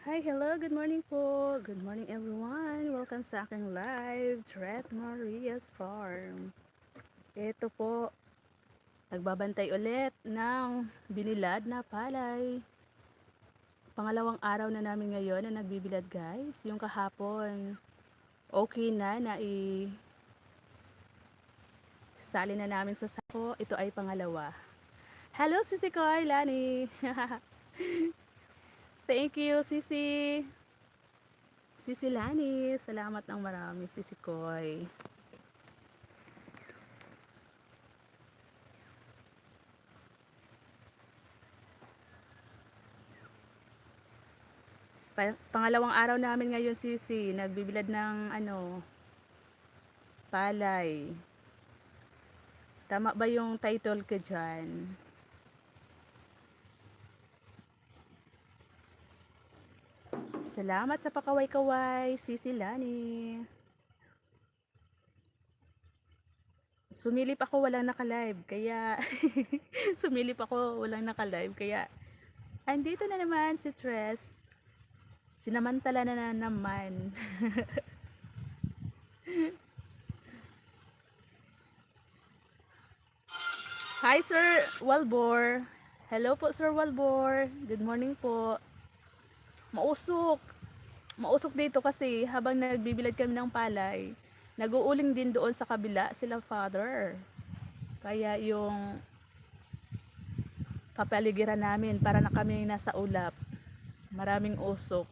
Hi, hello, good morning po. Good morning everyone. Welcome sa aking live, Tres Maria's Farm. Ito po, nagbabantay ulit ng binilad na palay. Pangalawang araw na namin ngayon na nagbibilad guys. Yung kahapon, okay na sali na namin sa sako. Ito ay pangalawa. Hello, Sisi Koy, Lani. Thank you, Sisi. Sisi Lani. Salamat ng marami, Sisi Koy. Pangalawang araw namin ngayon, Sisi. Nagbibilad ng palay. Tama ba yung title ko dyan? Salamat sa pakaway-kaway, Sisi Lani. Sumilip ako, walang naka-live. Kaya, sumilip ako, walang naka-live. Kaya, andito na naman si Tres. Sinamantala na naman. Hi, Sir Walbor. Hello po, Sir Walbor. Good morning po. Mausok. Mausok dito kasi habang nagbibilad kami ng palay, nag-uuling din doon sa kabila sila father. Kaya yung kapaligiran namin para na kami nasa ulap. Maraming usok.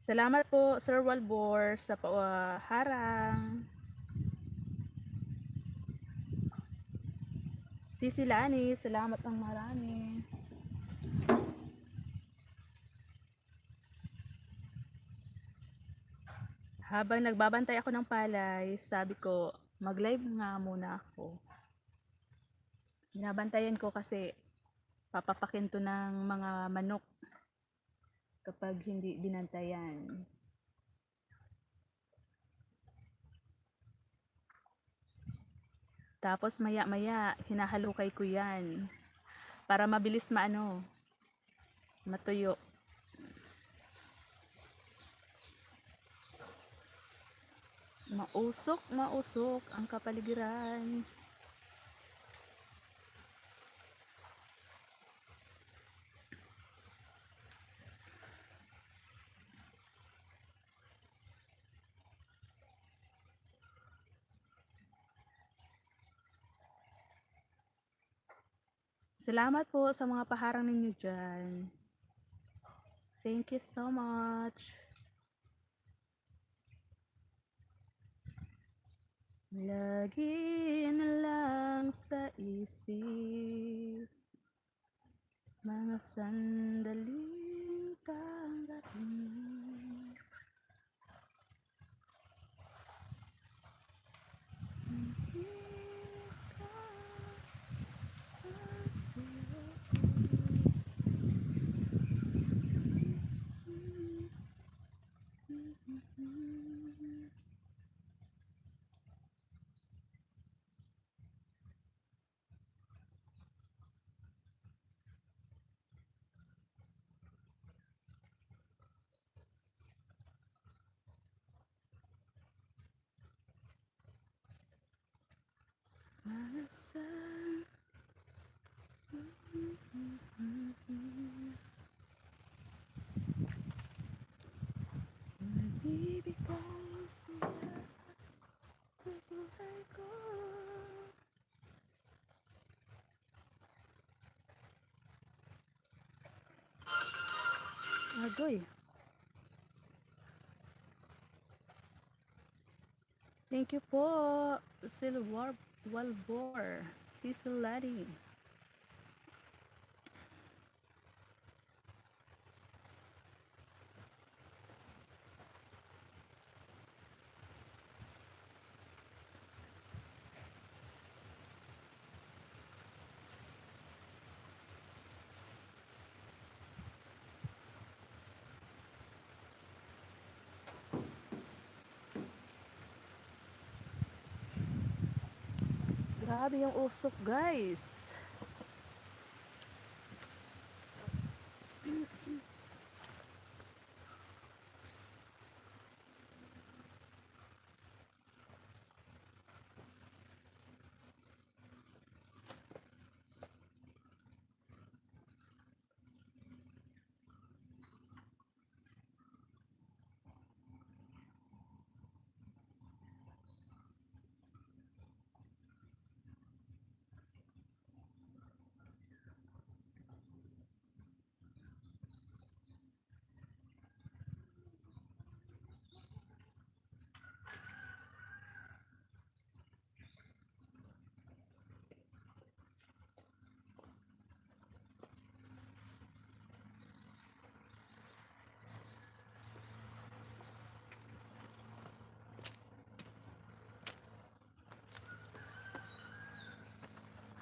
Salamat po Sir Walbor sa harang. Sisilani, salamat ng marami. Habang nagbabantay ako ng palay, sabi ko, mag-live nga muna ako. Binabantayan ko kasi papapakin to ng mga manok kapag hindi binantayan. Tapos maya-maya, hinahalukay ko yan para mabilis matuyo. Mausok ang kapaligiran. Salamat po sa mga paharang ninyo dyan. Thank you so much. Lagi na lang sa isip mga sandaling tanggapin. Agoy. Thank you po, Silver Walbor, Cecil Laddie. Grabe yung usok guys.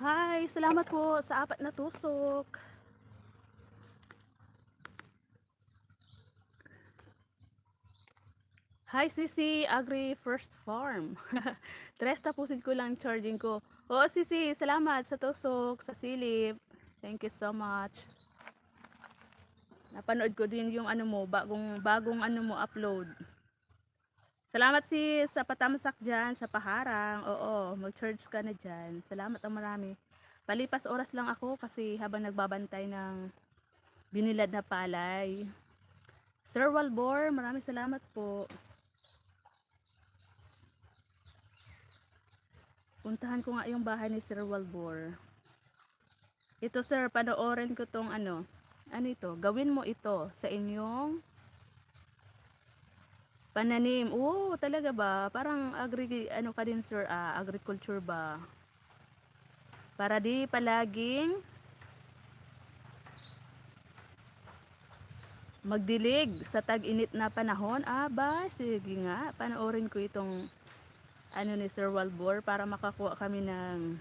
Hi, salamat po sa 4 na tusok. Hi Sisi, Agri First Farm. Tres tapusin ko lang charging ko. Oo Sisi, salamat sa tusok, sa silip. Thank you so much. Napanood ko din yung ano mo, bagong ano mo upload. Salamat sis sa patamsak dyan, sa paharang. Oo, mag-charge ka na dyan. Salamat ang marami. Palipas oras lang ako kasi habang nagbabantay ng binilad na palay. Sir Walbor, maraming salamat po. Puntahan ko nga yung bahay ni Sir Walbor. Ito sir, panoorin ko tong ano ito, gawin mo ito sa inyong pananim. Oo, talaga ba? Parang ano ka din sir, agriculture ba? Para di palaging magdilig sa tag-init na panahon. Ba, sige nga, panoorin ko itong ano ni Sir Walbor para makakuha kami ng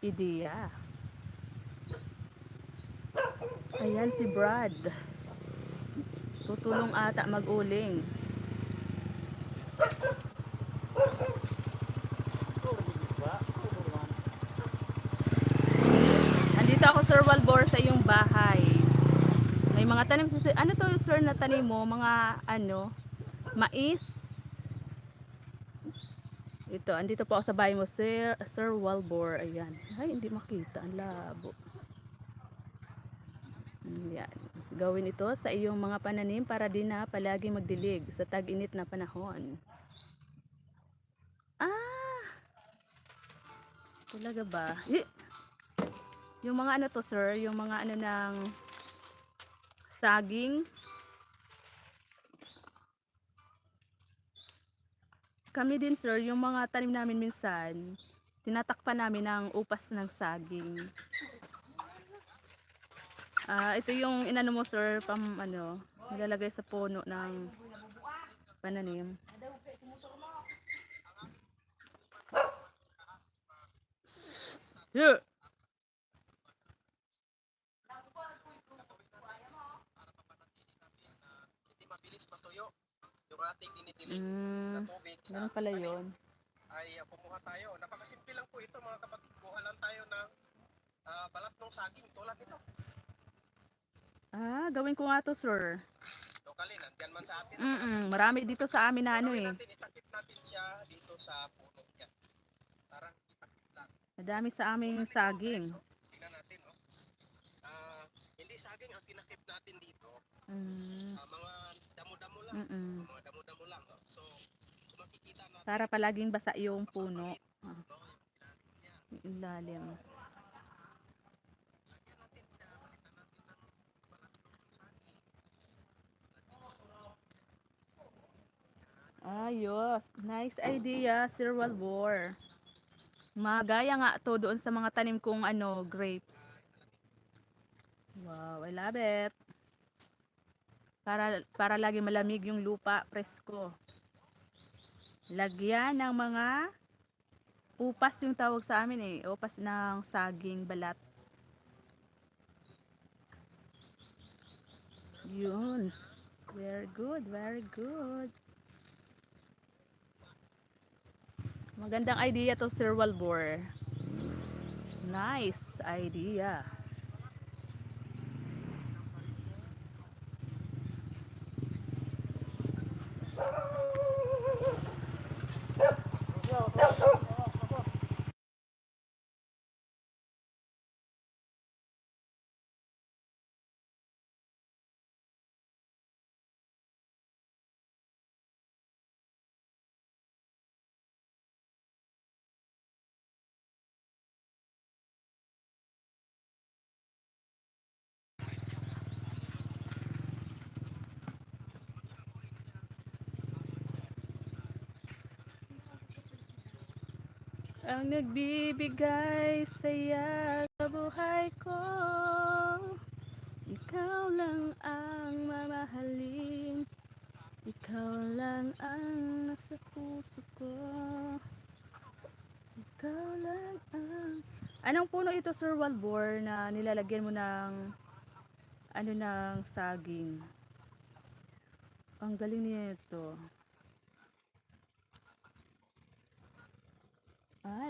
ideya. Ayan si Brad. Tutulong ata mag-uling. Andito ako Sir Walbor sa iyong bahay. May mga tanim sa ano to sir na tanim mo? Mga ano? Mais. Ito, andito po ako sa bahay mo, Sir Walbor. Ayan. Ay, hindi makita. Ang labo. Ayan. Gawin ito sa iyong mga pananim para din na palagi magdilig sa tag-init na panahon. Talaga ba? Yung mga ano to, sir? Yung mga ano ng saging. Kami din, sir, yung mga tanim namin minsan, tinatakpan namin ng upas ng saging. Ito yung inano mo sir, nilalagay sa puno ng pananim. Yeah. Mabilis matuyo yung ating dinidilig na tubig sa Ganun pala tanim, yun. ay kumuha tayo. Napakasimple lang po ito mga kapatid. Kuha lang tayo ng balat ng saging tulad nito. Gawin ko nga to sir. Locally, nandyan man sa atin. Marami dito sa amin na ano eh. Natin, itakip natin siya dito sa puno niya. Parang itakip lang. Madami sa aming saging. Tingnan natin, no? Hindi saging ang tinakip natin dito. Mga damo-damo lang. Mga damo-damo lang. No? So makikita natin. Para palaging basa yung puno. Ilalim. Ayos. Nice idea, Sir Walbor. Magaya nga to doon sa mga tanim kong grapes. Wow, I love it. Para lagi malamig yung lupa, presko. Lagyan ng mga upas yung tawag sa amin eh. Upas ng saging balat. Yun. Very good, very good. Magandang idea to Sir Walbor. Nice idea. ang nagbibigay saya sa buhay ko. Ikaw lang ang mamahalin, ikaw lang ang nasa puso ko. Ikaw lang ang... Anong puno ito, Sir Walbor, na nilalagyan mo ng ano ng saging? Ang galing nito.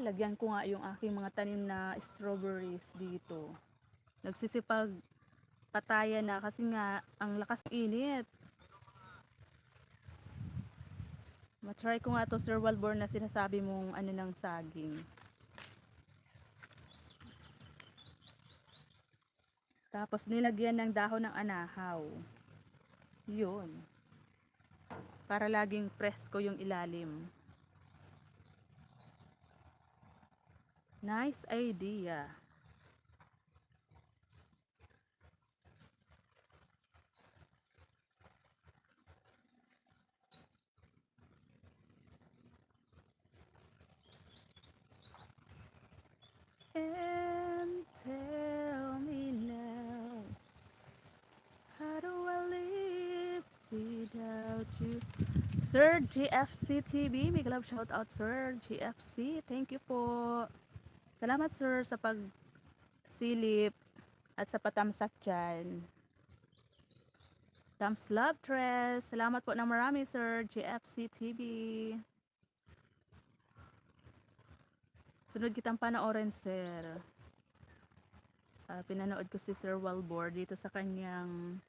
Lagyan ko nga yung aking mga tanim na strawberries dito. Nagsisipag patayan na kasi nga ang lakas ng init. Ma-try ko nga to, Sir Walbor, na sinasabi mong ano ng saging. Tapos nilagyan ng dahon ng anahaw. Yun. Para laging presko yung ilalim. Nice idea. And tell me now, how do I live without you? Sir GFC TV, big love shout out, Sir GFC. Thank you po. Salamat, sir, sa pagsilip at sa patamsak dyan. Thumbs love, Tres. Salamat po na marami, Sir GFC TV. Sunod kitang panoorin, sir. Pinanood ko si Sir Walbor dito sa kanyang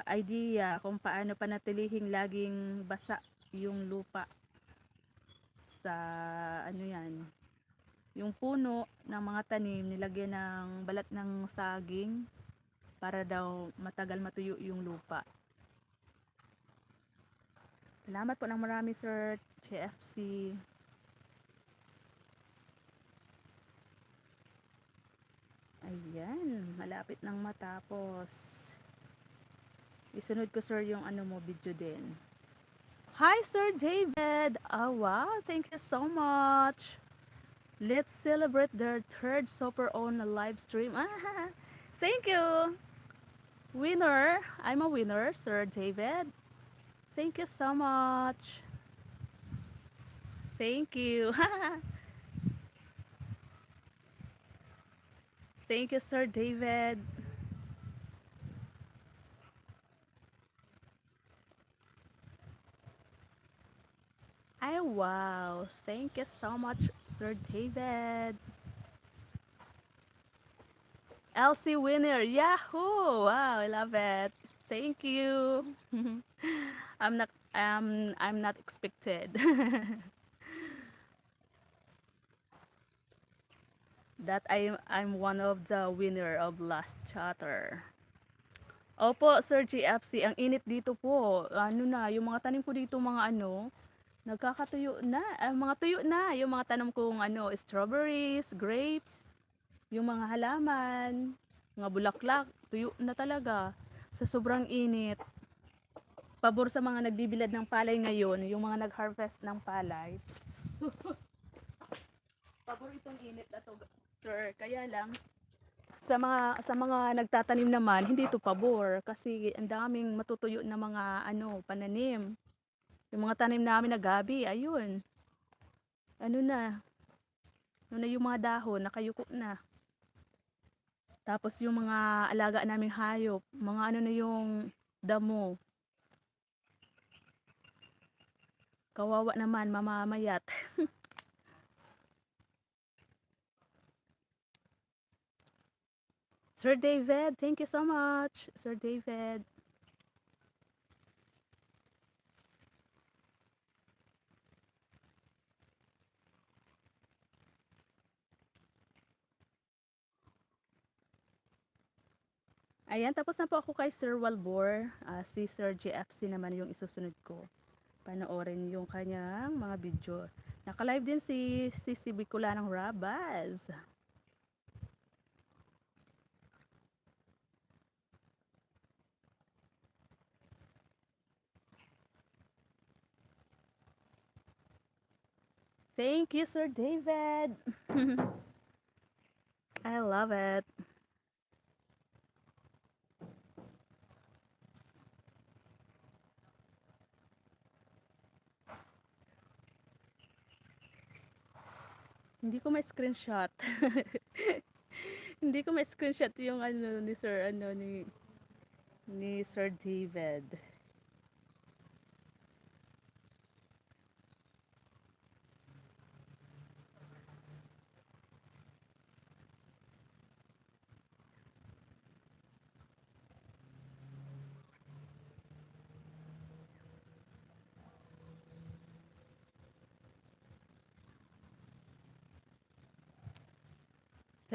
idea kung paano panatilihing laging basa yung lupa sa ano yan, yung puno ng mga tanim nilagyan ng balat ng saging para daw matagal matuyo yung lupa. Salamat po ng marami, Sir GFC. Ayan, malapit nang matapos. Isunod ko, sir, yung ano mo, video din. Hi, Sir David! Wow, thank you so much! Let's celebrate their third super on live stream. Thank you! Winner! I'm a winner, Sir David. Thank you so much! Thank you! Thank you, Sir David. Ay, wow. Thank you so much, Sir David. Elsie winner. Yahoo! Wow, I love it. Thank you. I'm not expected. That I'm one of the winner of last chatter. Opo, Sir GFC, ang init dito po. Ano na, yung mga tanim ko dito, mga ano, nagkakatuyo na, mga tuyo na, yung mga tanim kong ano, strawberries, grapes, yung mga halaman, mga bulaklak, tuyo na talaga sa sobrang init. Pabor sa mga nagbibilad ng palay ngayon, yung mga nag-harvest ng palay. Pabor itong init na to, sir. Kaya lang, sa mga nagtatanim naman, hindi ito pabor kasi ang daming matutuyo na mga ano, pananim. Yung mga tanim namin na gabi, ayun. Ano na? Ano na yung mga dahon, nakayuko na. Tapos yung mga alaga naming hayop, mga ano na yung damo. Kawawa naman, mamamayat. Sir David, thank you so much, Sir David. Ayan, tapos na po ako kay Sir Walbor. Si Sir GFC naman yung isusunod ko. Panoorin yung kanyang mga video. Naka-live din si Sisi Bicolanong Rabaz. Thank you, Sir David. I love it. Hindi ko ma-screenshot. Hindi ko ma-screenshot yung ano ni Sir ano ni Sir David.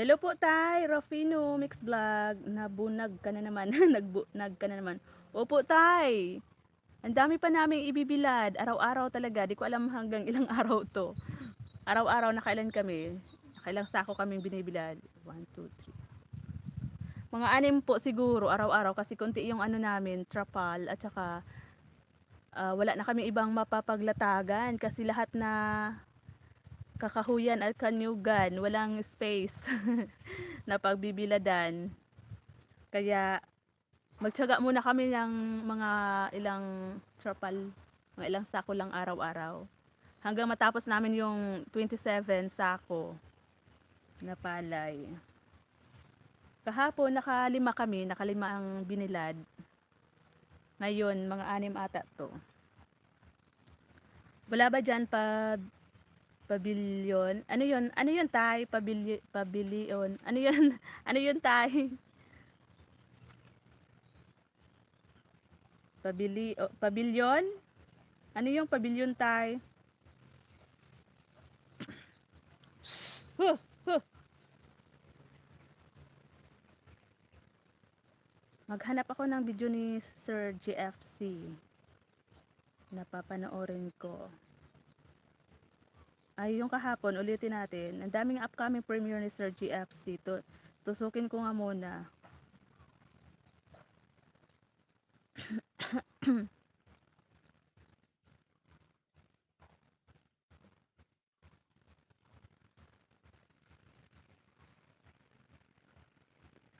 Hello po tay, Rafino Mix Vlog. Nabunag ka na naman. Nagbunag ka na naman. Opo tay. Ang dami pa naming ibibilad. Araw-araw talaga. Di ko alam hanggang ilang araw to. Araw-araw nakailan kami. Nakailang sako kaming binibilad. 1, 2, 3. Mga 6 po siguro araw-araw kasi konti yung ano namin, trapal at saka wala na kami ibang mapapaglatagan kasi lahat na kakahuyan at kanyugan, walang space na pagbibiladan. Kaya magtiyaga muna kami ng mga ilang trapal, mga ilang sako lang araw-araw. Hanggang matapos namin yung 27 sako na palay. Kahapon nakalima kami, nakalima ang binilad. Ngayon, mga 6 ata to. Wala ba dyan pabilyon? Ano yun? Ano yun tay? Pabilion? Ano yun? Ano yun tay? Pabilyon? Ano yung pabilyon tay? Huh, huh. Maghanap ako ng video ni Sir GFC. Napapanoorin ko. Ay, yung kahapon, ulitin natin. Ang daming upcoming premiere ni Sir GFC. Tusukin ko nga muna.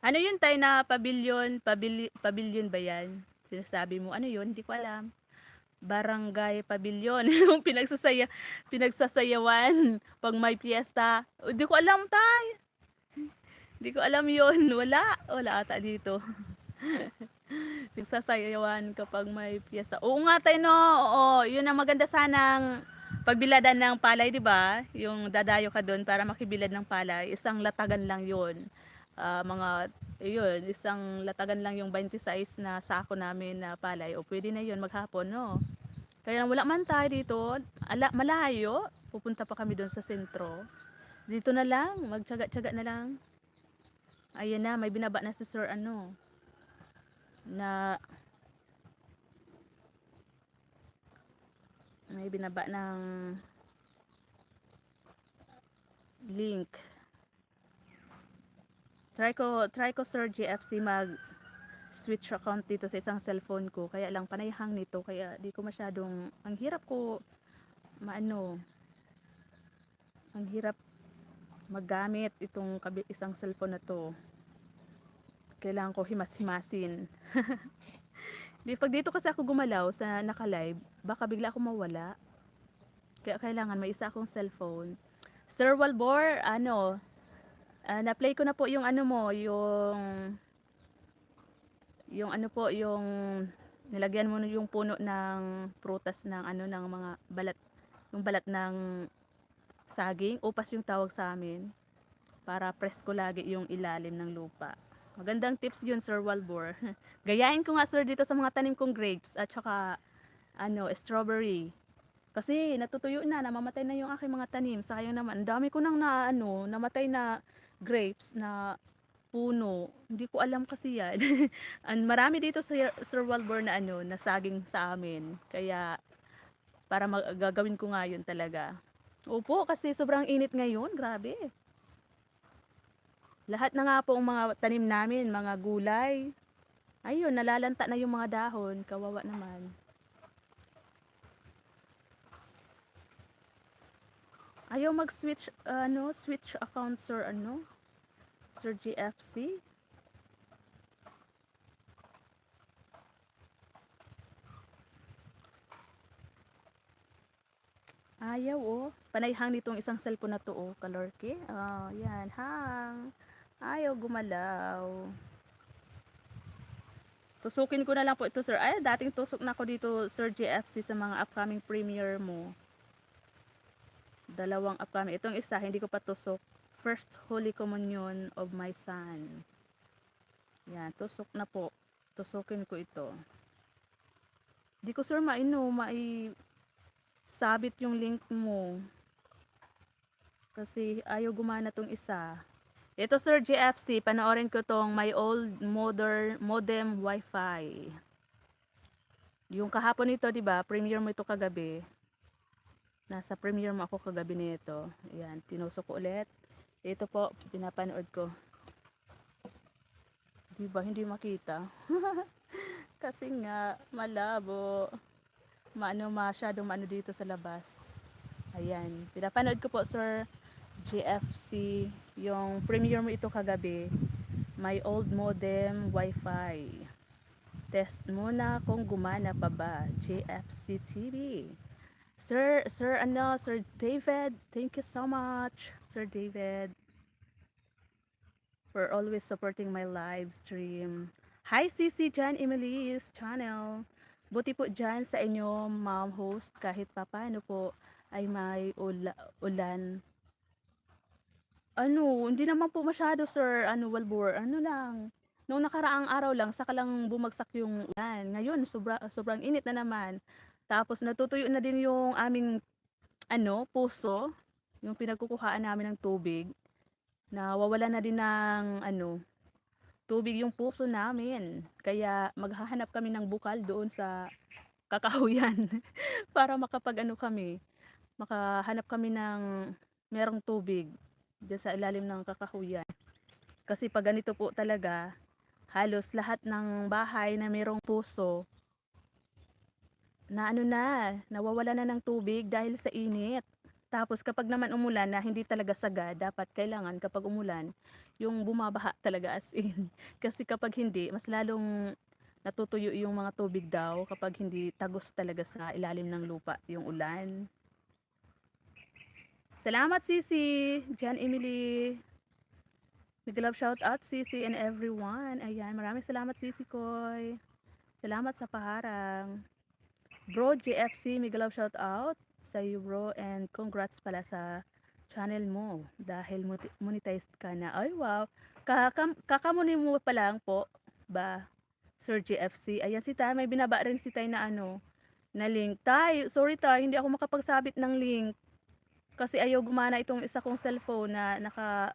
Ano yun tayo na pabilyon? Pabilyon ba yan? Sinasabi mo, ano yun? Hindi ko alam. Barangay Pabilyon. Yung pinagsasayawan pag may piyesta. Hindi ko alam tay. Hindi ko alam yun. Wala ata dito. Pinagsasayawan kapag may piyesta. Oo nga tay no. Oo, yun ang maganda sanang pagbiladan ng palay, di ba? Yung dadayo ka doon para makibilad ng palay. Isang latagan lang yun. Isang latagan lang yung 26 na sako namin na palay. O pwede na yun maghapon, no? Kaya wala man tayo dito, malayo, pupunta pa kami doon sa sentro. Dito na lang, magtiyaga-tiyaga na lang. Ayan na, may binaba na si Sir ano, na may binaba ng link. Try ko Sir GFC mag switch account dito sa isang cellphone ko. Kaya lang panay hang nito, kaya di ko masyadong, ang hirap ko ang hirap maggamit itong isang cellphone na to. Kailangan ko himas-himasin. Pag dito kasi ako gumalaw sa naka-live, baka bigla ako mawala. Kaya kailangan may isa akong cellphone. Sir Walbor, na-play ko na po yung ano mo, yung ano po, yung nilagyan mo yung puno ng prutas ng ng mga balat, yung balat ng saging, upas yung tawag sa amin, para presko lagi yung ilalim ng lupa. Magandang tips yun, Sir Walbor. Gayahin ko nga sir dito sa mga tanim kong grapes at saka strawberry. Kasi natutuyo na, namamatay na yung aking mga tanim. Sayang naman, ang dami ko nang namatay na grapes na puno. Hindi ko alam kasi yan. Marami dito sa Sir Walbor na na saging sa amin. Kaya para gagawin ko nga yun talaga. Opo, kasi sobrang init ngayon, grabe. Lahat na nga po ang mga tanim namin, mga gulay. Ayun, nalalanta na yung mga dahon. Kawawa naman. Ayaw mag-switch, switch account, sir, Sir GFC. Ayaw, oh. Panay hang nitong isang cellphone na to, oh, kalorke. Oh, yan, hang. Ayaw gumalaw. Tusukin ko na lang po ito, sir. Ay, dating tusok na ko dito, Sir GFC, sa mga upcoming premiere mo. Dalawang upcoming. Itong isa, hindi ko pa tusok. First Holy Communion of my son. Yan, tusok na po. Tusukin ko ito. Di ko, sir, sabit yung link mo. Kasi ayaw gumana tong isa. Ito, Sir GFC, panoorin ko tong my old modem wifi. Yung kahapon nito, 'di ba? Premiere mo ito kagabi. Nasa premiere mo ako kagabi nito. Ayan, tinusok ko ulit. Ito po, pinapanood ko. 'Di ba hindi makita? Kasi nga malabo. Masyadong dito sa labas. Ayan, pinapanood ko po, Sir GFC, yung premiere mo ito kagabi, my old modem wifi. Test muna kung gumana pa ba. GFC TV. Sir David, thank you so much, Sir David, for always supporting my live stream. Hi, CC Jan Emily's channel. Buti po dyan sa inyo, ma'am host, kahit papaano po ay may ulan. Hindi naman po masyado, sir, Walbor, lang, nung nakaraang araw lang, saka lang bumagsak yung ulan. Ngayon, sobrang init na naman. Tapos natutuyo na din yung aming, puso, yung pinagkukuhaan namin ng tubig. Nawawala na din ng, tubig yung puso namin. Kaya maghahanap kami ng bukal doon sa kakahuyan para makahanap kami ng merong tubig diyan sa ilalim ng kakahuyan. Kasi pag ganito po talaga, halos lahat ng bahay na mayroong puso na nawawala na ng tubig dahil sa init. Tapos kapag naman umulan na hindi talaga sagad, dapat kailangan kapag umulan, yung bumabaha talaga as in. Kasi kapag hindi, mas lalong natutuyo yung mga tubig daw kapag hindi tagos talaga sa ilalim ng lupa yung ulan. Salamat, Sisi, Jan Emily. Nag-love shout out, Sisi, and everyone. Ayan, maraming salamat, Sisi Koy. Salamat sa paharang. Bro GFC, nag-love shout out sa iyo, bro, and congrats pala sa channel mo dahil monetized ka na. Ay, wow. Kakamuni mo pa lang po ba, Sir GFC? Ayan si Tay, may binaba rin si Tay na na link. Tay, sorry Tay, hindi ako makapagsabit ng link. Kasi ayaw gumana itong isa kong cellphone na naka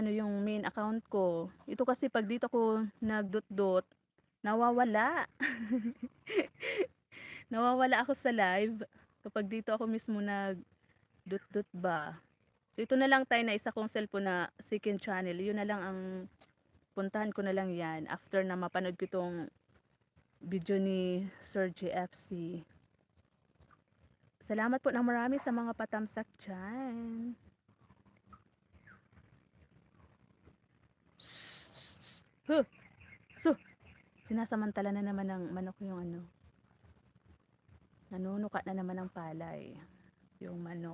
yung main account ko. Ito kasi pag dito ko nagdot-dot, nawawala. Nawawala ako sa live kapag dito ako mismo nagdot-dot ba. So ito na lang tayo na isa kong cellphone na second channel. Yun na lang ang puntahan ko na lang yan after na mapanood ko itong video ni Sir GFC. Salamat po ng marami sa mga patamsak dyan. So, sinasamantala na naman ng manok yung nanunuka na naman ng palay yung manok.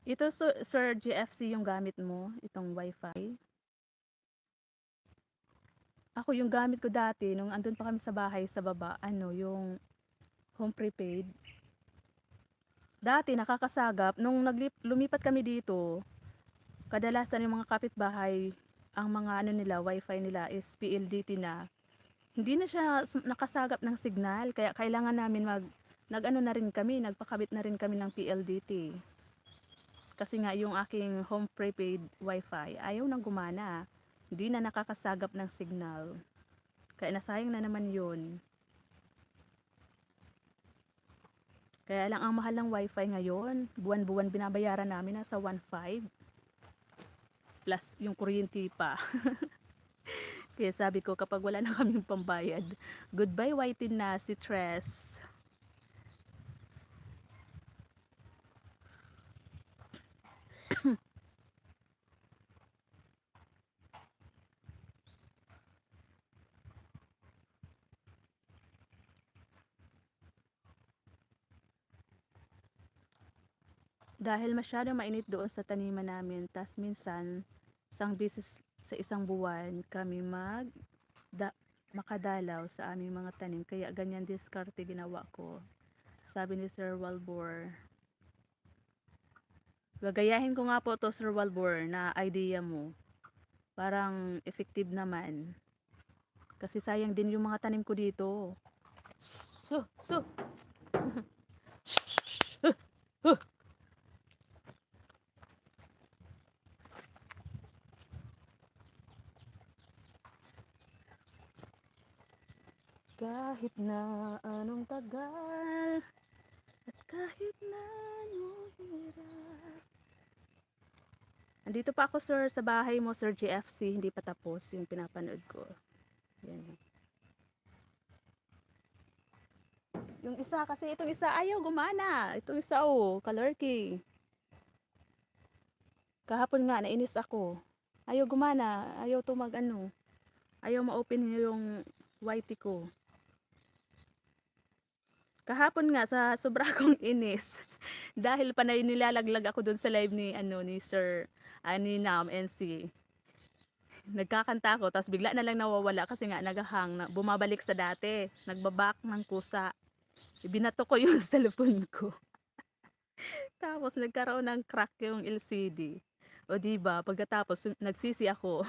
Ito, Sir GFC, yung gamit mo, itong wifi. Ako yung gamit ko dati, nung andun pa kami sa bahay sa baba, yung home prepaid. Dati nakakasagap, nung lumipat kami dito, kadalasan yung mga kapitbahay, ang mga nila, wifi nila is PLDT na. Hindi na siya nakasagap ng signal, kaya kailangan namin nagpakabit na rin kami ng PLDT. Kasi nga yung aking home prepaid wifi ayaw nang gumana. Hindi na nakakasagap ng signal. Kaya nasayang na naman yun. Kaya lang ang mahal ng wifi ngayon, buwan-buwan binabayaran namin nasa 1.5 plus yung kuryente pa. Kaya sabi ko kapag wala na kaming pambayad, goodbye YT na si Tres. Dahil masyadong mainit doon sa taniman namin, tas minsan isang beses sa isang buwan kami makadalaw sa aming mga tanim, kaya ganyan diskarte ginawa ko, sabi ni Sir Walbor. Gagayahin ko nga po to Sir Walbor na idea mo, parang effective naman kasi sayang din yung mga tanim ko dito. So, so. Kahit na anong tagal at kahit na anong hirap. Andito pa ako sir sa bahay mo Sir GFC, hindi pa tapos yung pinapanood ko. Yan. Yung isa kasi itong isa ayaw gumana. Itong isa kalurky. Kahapon nga nainis ako. Ayaw gumana, ayaw to ayaw ma-open yung YT ko. Kahapon nga sa sobra kong inis dahil panay nilalaglag ako dun sa live ni Sir ni Nam NC. Nagkakanta ako tapos bigla na lang nawawala kasi nga nagahang na, bumabalik sa dati, nagbabak ng kusa. Ibinato ko yung cellphone ko. Tapos nagkaroon ng crack yung LCD. O di ba, pagkatapos nagsisi ako.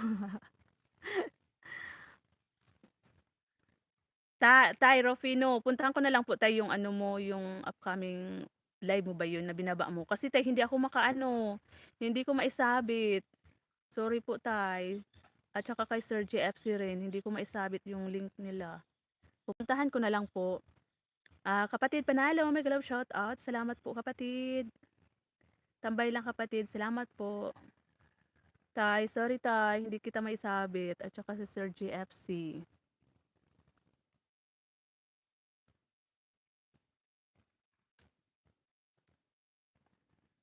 Tay Rofino, puntahan ko na lang po tayo yung yung upcoming live mo ba yun na binaba mo? Kasi tay hindi ako hindi ko maisabit. Sorry po tay. At saka kay Sir GFC rin, hindi ko maisabit yung link nila. Pupuntahan ko na lang po. Kapatid Panalo, mega love shout out. Salamat po kapatid. Tambay lang kapatid, salamat po. Tay, sorry tay, hindi kita maisabit. At saka si Sir GFC.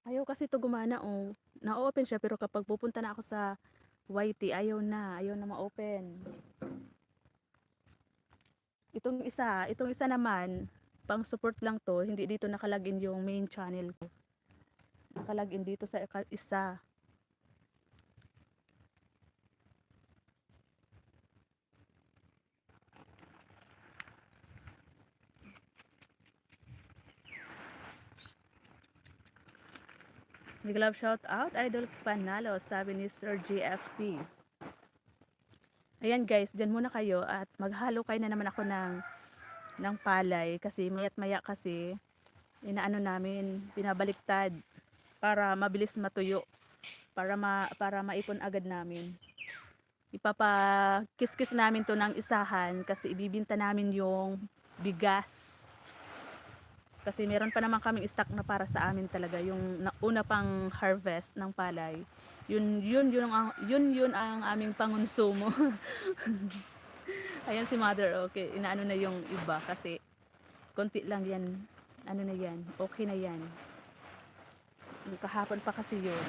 Ayaw kasi to gumana Na-open siya pero kapag pupunta na ako sa YT, ayaw na ma-open. Itong isa naman, pang support lang to, hindi dito nakalagin yung main channel ko. Nakalagin dito sa isa. Big love shout out, Idol Panalo, sabi ni Sir GFC. Ayan guys, dyan muna kayo at maghalo kayo na naman ako ng palay kasi mayat maya kasi inaano namin, binabaliktad para mabilis matuyo, para maipon agad namin. Ipapakis-kis namin to ng isahan kasi ibibinta namin yung bigas. Kasi meron pa naman kaming stock na para sa amin talaga, yung una pang harvest ng palay. Yun ang aming pangonsumo. Ayan si Mother, okay, inaano na yung iba kasi konti lang yan. Ano na yan, okay na yan. Yung kahapon pa kasi yun.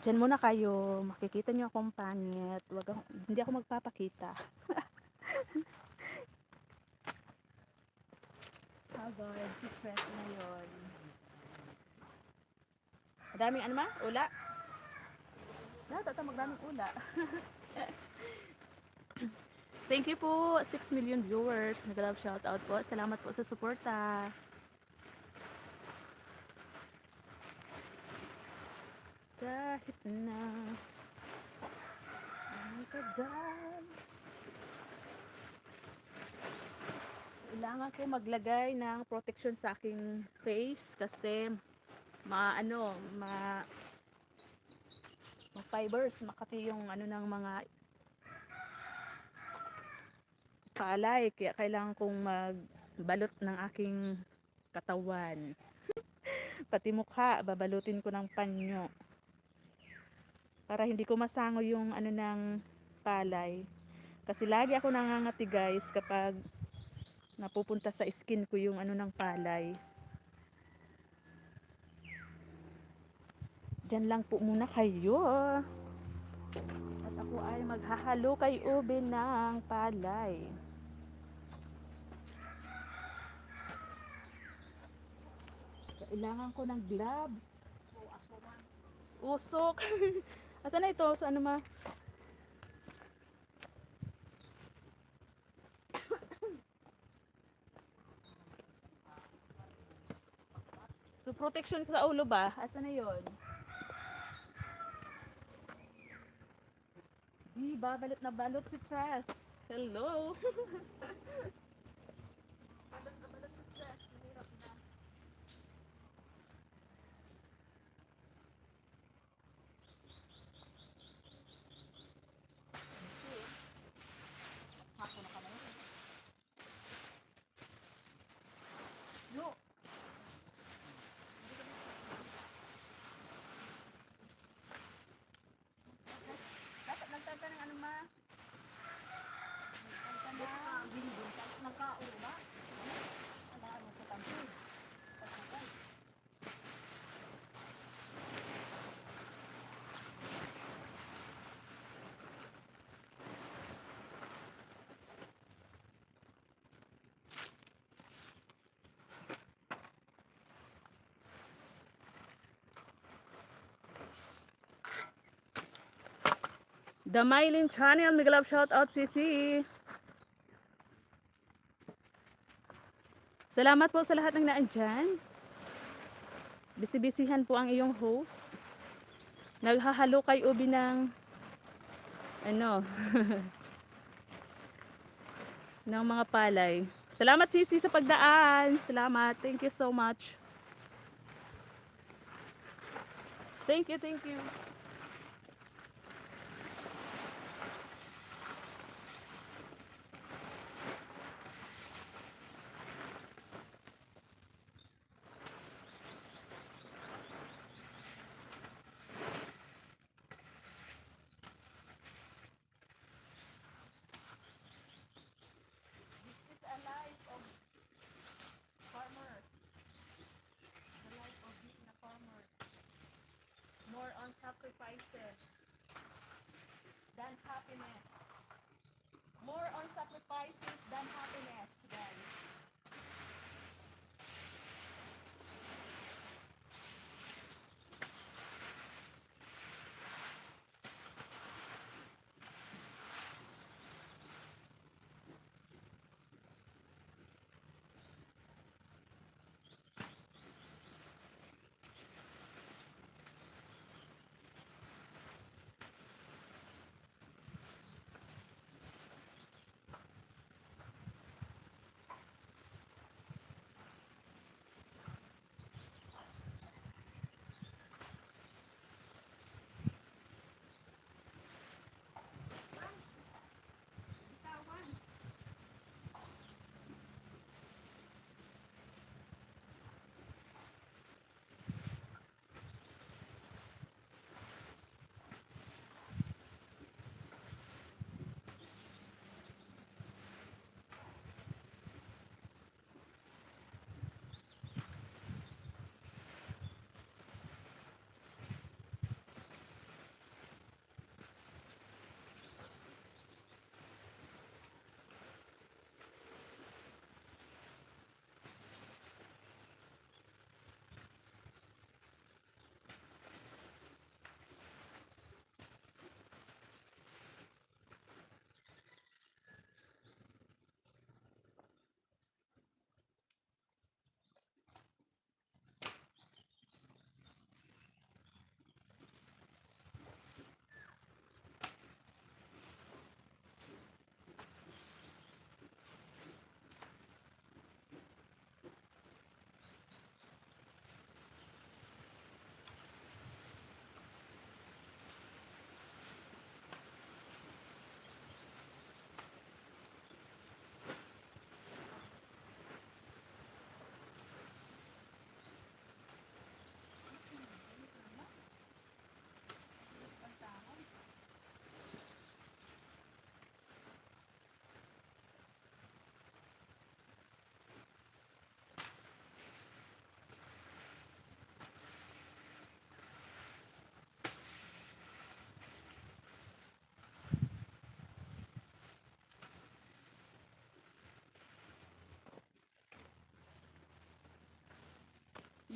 Diyan muna kayo, makikita nyo akong pangit. Hindi ako magpapakita. Agad, secret na yun. Madaming ula? Magdaming ula. Thank you po, 6 million viewers. Nag-love shoutout po. Salamat po sa suporta. Kahit na ang tagal, kailangan ko maglagay ng protection sa aking face kasi fibers, makati yung ng mga palay, kaya kailangan kong magbalot ng aking katawan. Pati mukha, babalutin ko ng panyo. Para hindi ko masango yung ano ng palay. Kasi lagi ako nangangati guys kapag napupunta sa skin ko yung ano ng palay. Diyan lang po muna kayo. At ako ay maghahalo kay ube ng palay. Kailangan ko ng gloves. Usok. Asan na ito? Sa ano ma? So protection sa ulo ba? Asan na yon? Di ba balot na balot si Tress. Hello. Balot na balot si Tress. Mahirap na. Hako na kamay. Yo. Dapat nagtanta ng ano ma? Nagtanta ng nagkaulo ba? Ang daan mo sa tampi. The Mylene Channel, mega love shout out Sisi. Salamat po sa lahat ng naandyan. Bisibisihan po ang iyong host. Naghahalo kay Ubi ng ano ng mga palay. Salamat Sisi sa pagdaan. Salamat. Thank you so much. Thank you, thank you. More on sacrifices than happiness. More on sacrifices than happiness, guys.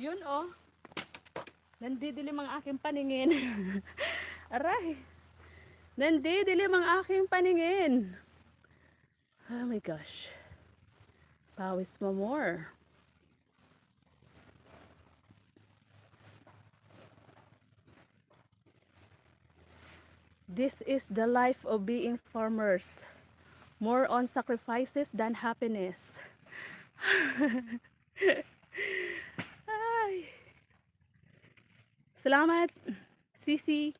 Yun oh. Nandidilim ang aking paningin. Aray. Nandidilim ang aking paningin. Oh my gosh. Pawis mo more. This is the life of being farmers. More on sacrifices than happiness. Ay. Salamat, Sisi.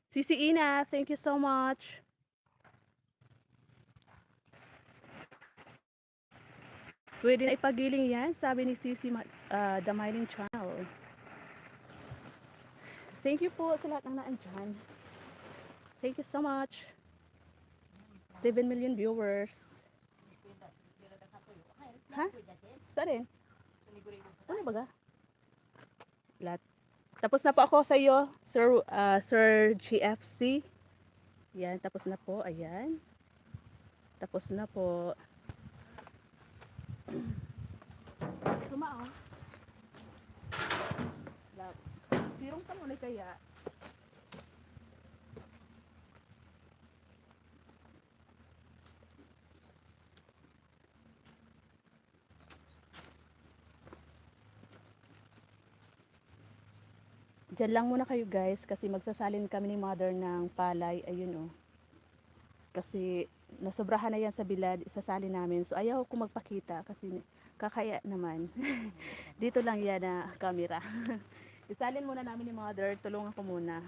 Sisi Ina, thank you so much. Pwede na ipagiling yan, sabi ni Sisi The Mining Channel. Thank you po sa lahat ng naandyan. Thank you so much. 7 million viewers. Ha? Saan rin? Ano ba ga? Lahat. Tapos na po ako sa iyo, Sir GFC. Yan, tapos na po. Ayan. Tapos na po. Sumao. Lahat. Sirong ka muna kaya. Diyan lang muna kayo guys kasi magsasalin kami ni mother ng palay. Ayun oh. Kasi nasobrahan na yan sa bilad, isasalin namin. So ayaw ko magpakita kasi kakaya naman. Dito lang yan na camera. Isalin muna namin ni mother, tulungan ko muna.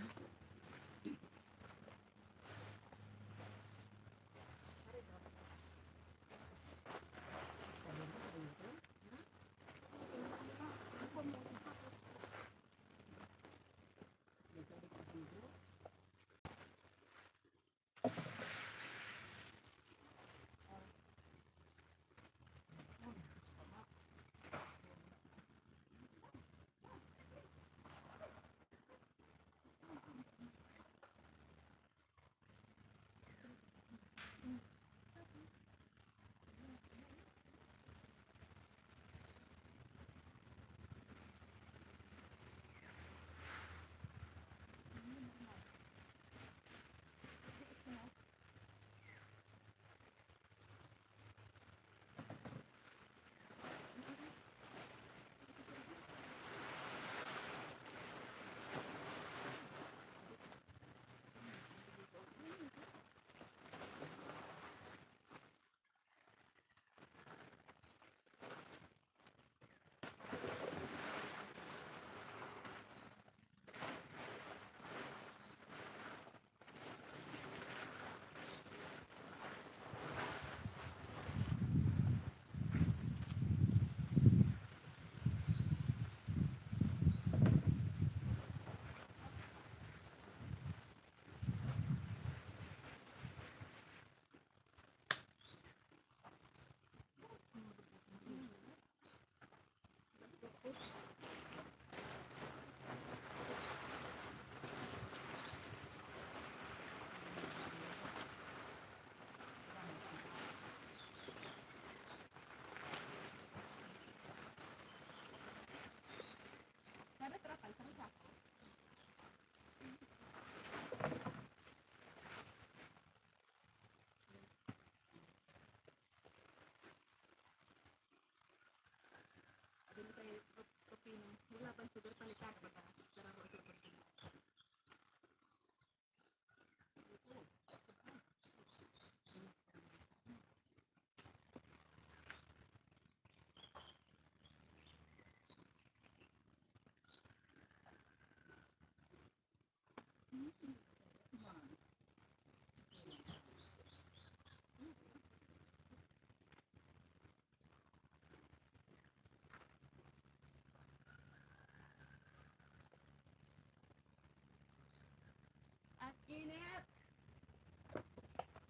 Ang init!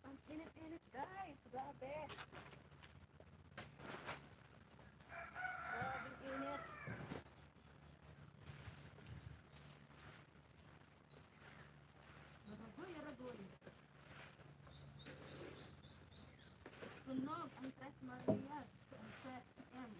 Ang init-init guys! Grabe! Grabe init! Aragoy! Sunog ang Tres Marias! Ang Tres M!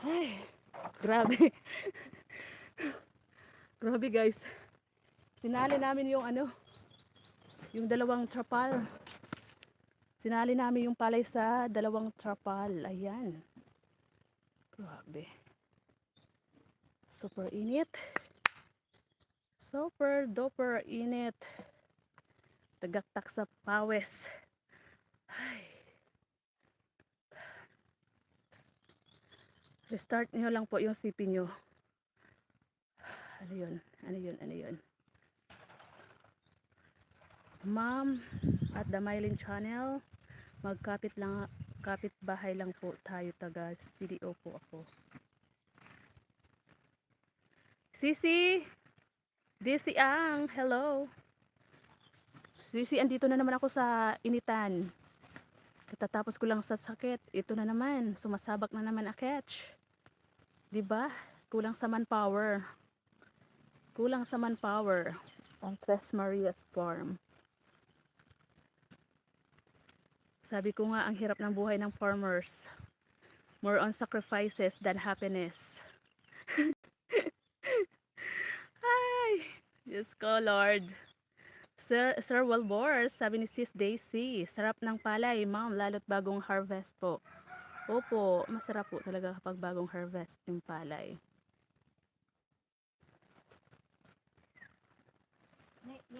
Ay, grabe. Grabe guys. Sinali namin yung ano, yung dalawang trapal. Sinali namin yung palay sa dalawang trapal. Ayan. Grabe. Super init. Super duper init. Tagaktak sa pawis. Ay. Restart nyo lang po yung CP nyo. Ano yun? Ano yun? Ano yun? Ma'am at the Mylene Channel, magkapit lang, kapit bahay lang po tayo, taga CDO po ako. Sisi, Disi Ang, hello. Sisi, andito na naman ako sa initan. Katatapos ko lang sa sakit, ito na naman, sumasabak na naman aketch. 'Di ba? Kulang sa manpower. Kulang sa manpower ang Tres Marias Farm. Sabi ko nga, ang hirap ng buhay ng farmers. More on sacrifices than happiness. Ay, Diyos ko, Lord. Sir Walbor, sabi ni Sis Daisy, sarap ng palay, ma'am, lalo't bagong harvest po. Opo, masarap po talaga kapag bagong harvest yung palay.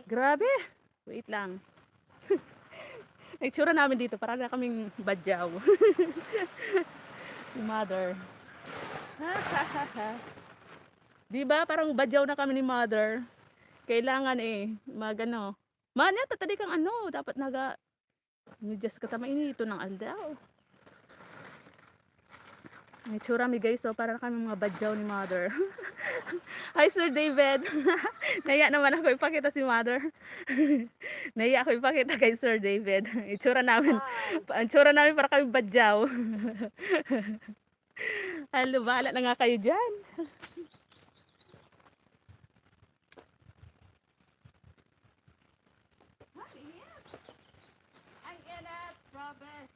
Grabe! Wait lang. Itsura namin dito, parang na kaming badyaw. Mother. Diba parang badyaw na kami ni Mother? Kailangan magano. Manya, tatali kang ano, dapat medyas ka mainito ng aldaw. Itsura mi guys, so parang kami mga badyaw ni Mother. Hi Sir David. Naiya naman ako ipakita si Mother. Naiya ako ipakita kay Sir David. Itsura namin para kami badyaw. Halo, bahala na nga kayo dyan. Ang inat, province.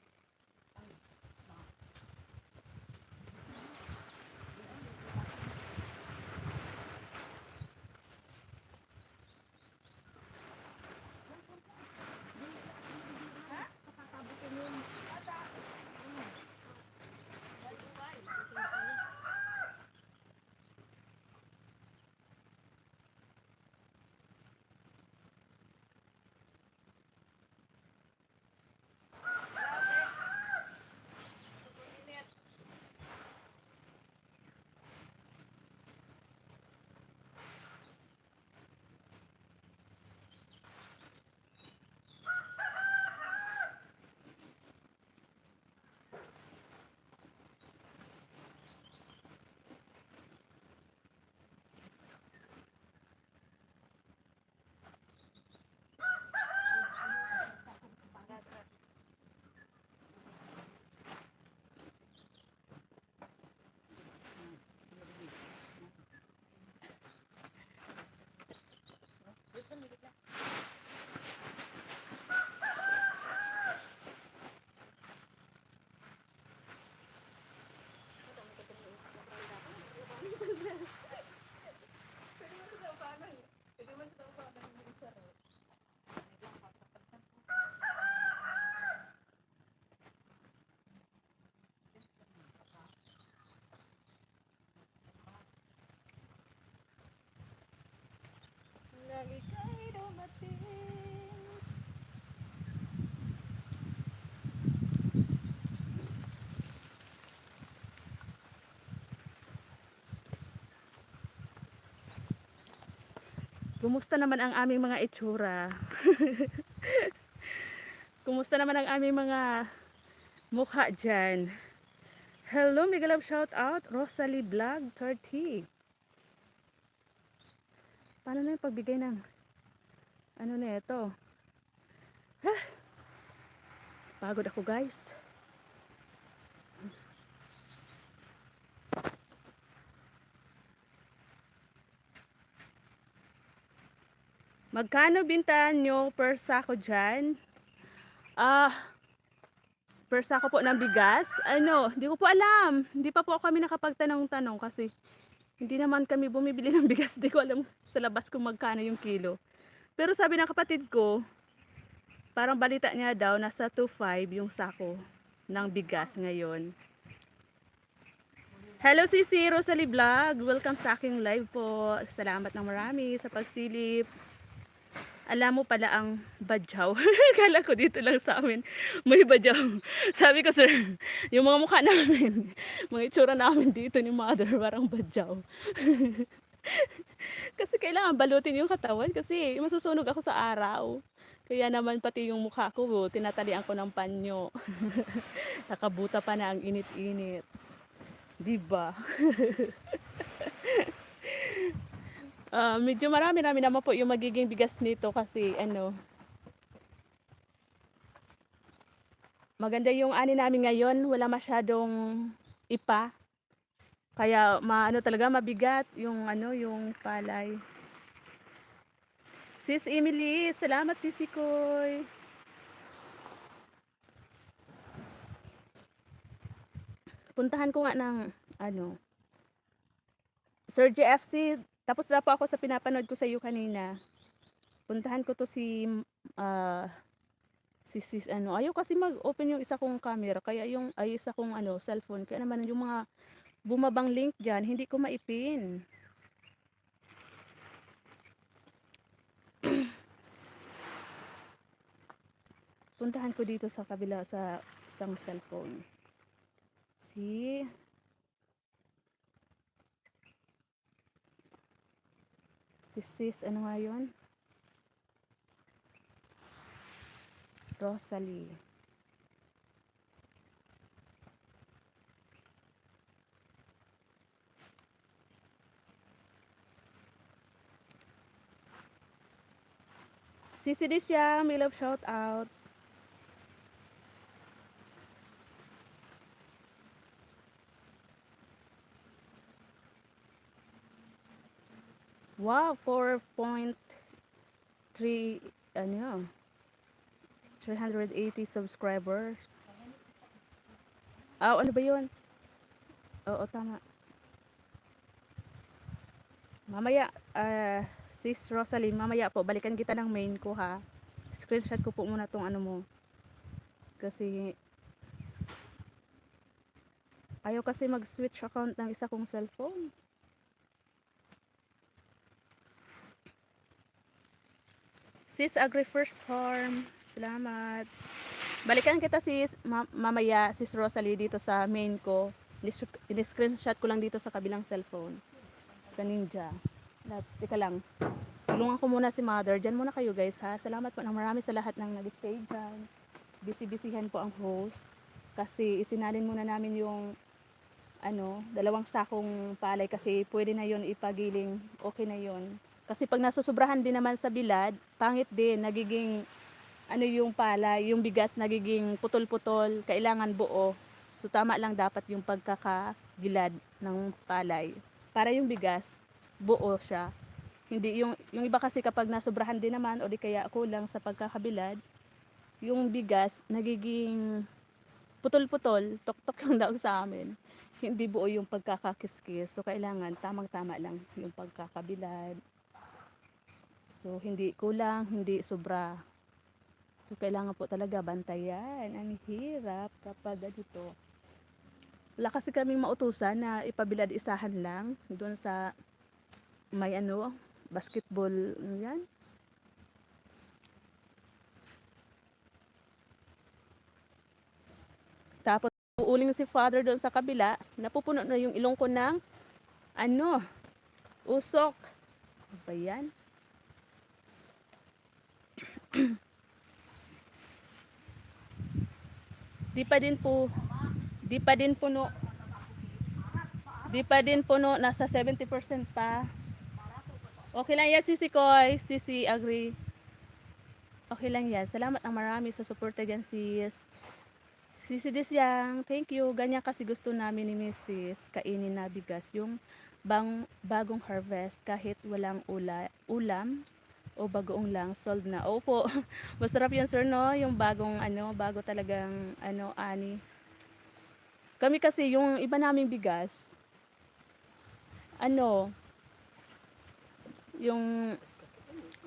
Lagi kay dumating. Kumusta naman ang aming mga itsura? Kumusta naman ang aming mga mukha dyan? Hello, mega love shout out, Rosalie Vlog 30. Paano na yung pagbigay ng ano na ito? Pagod ako guys. Magkano bintahan nyo per sako dyan? per sako po ng bigas. Ano, hindi ko po alam. Hindi pa po kami nakapagtanong-tanong kasi hindi naman kami bumibili ng bigas. Hindi ko alam sa labas kung magkano yung kilo. Pero sabi ng kapatid ko, parang balita niya daw nasa 2.5 yung sako ng bigas ngayon. Hello Sisi Rosalie Vlog, welcome sa aking live po. Salamat ng marami sa pagsilip. Alam mo pala ang badyaw. Kala ko dito lang sa amin may badyaw. Sabi ko sir, yung mga mukha namin, mga itsura namin dito ni mother parang badyaw. Kasi kailangan balutin yung katawan kasi masusunog ako sa araw. Kaya naman pati yung mukha ko, tinatalian ko ng panyo. Nakabuta pa na ang init-init. Diba? Medyo marami-rami naman po yung magiging bigas nito kasi ano, maganda yung ani namin ngayon, wala masyadong ipa. Kaya maano talaga mabigat yung ano, yung palay. Sis Emily, salamat Sisi Koy. Puntahan ko nga ng ano, Sir JFC, tapos na po ako sa pinapanood ko sa iyo kanina. Puntahan ko to si ano, ayaw kasi mag-open yung isa kong camera, kaya yung ay isa kong ano, cellphone. Kaya naman yung mga bumabang link diyan, hindi ko maipin. Puntahan ko dito sa kabila sa isang cellphone. Si sis, ano nga yun? Rosalie. Sisi Disya, may love shout out. Wow, 4.3 ano, 380 subscribers. Ano ba 'yun? Oo, tama. Mamaya, sis Rosalie, mamaya po balikan kita ng main ko ha. Screenshot ko po muna tong ano mo. Kasi ayaw kasi mag-switch account ng isa kong cellphone. Sis Agri First Farm, salamat. Balikan kita sis mamaya sis Rosalie dito sa main ko. Ni-screenshot ko lang dito sa kabilang cellphone. Sa Ninja. Teka lang. Tulungan ko muna si mother. Diyan muna kayo guys ha. Salamat po ng marami sa lahat ng nag-stay dyan. Busy-busyhan po ang host. Kasi isinalin muna namin yung ano, 2 sakong palay kasi pwede na yon ipagiling. Okay na yon. Kasi pag nasusobrahan din naman sa bilad, pangit din, nagiging ano yung palay, yung bigas nagiging putol-putol, kailangan buo. So tama lang dapat yung pagkakabilad ng palay. Para yung bigas, buo siya. Hindi yung iba kasi kapag nasobrahan din naman o di kaya kulang sa pagkakabilad, yung bigas nagiging putol-putol, tok-tok yung daog sa amin. Hindi buo yung pagkakakiskis. So kailangan tamang-tama lang yung pagkakabilad. So hindi kulang, hindi sobra. So kailangan po talaga bantayan. Ang hirap kapag ganito. Wala kasi kaming mautusan na ipabilad isahan lang doon sa may ano, basketball yan. Tapos uuling si father doon sa kabila, napupuno na yung ilong ko ng ano, usok. Ano ba yan? Di pa din puno. Di pa din puno, nasa 70% pa. Okay lang yan, Sisi Koy, Sisi Agri. Okay lang yan. Salamat ang marami sa suporta dyan, sis. Sisi Disyang, thank you. Ganyan kasi gusto namin ni Mrs. Kainin na bigas. Yung bagong harvest kahit walang ulam O bagoong lang, sold na. Opo. Masarap 'yan, sir, no? Yung bagong ano, bago talagang ano, ani. Kami kasi yung iba naming bigas, ano, yung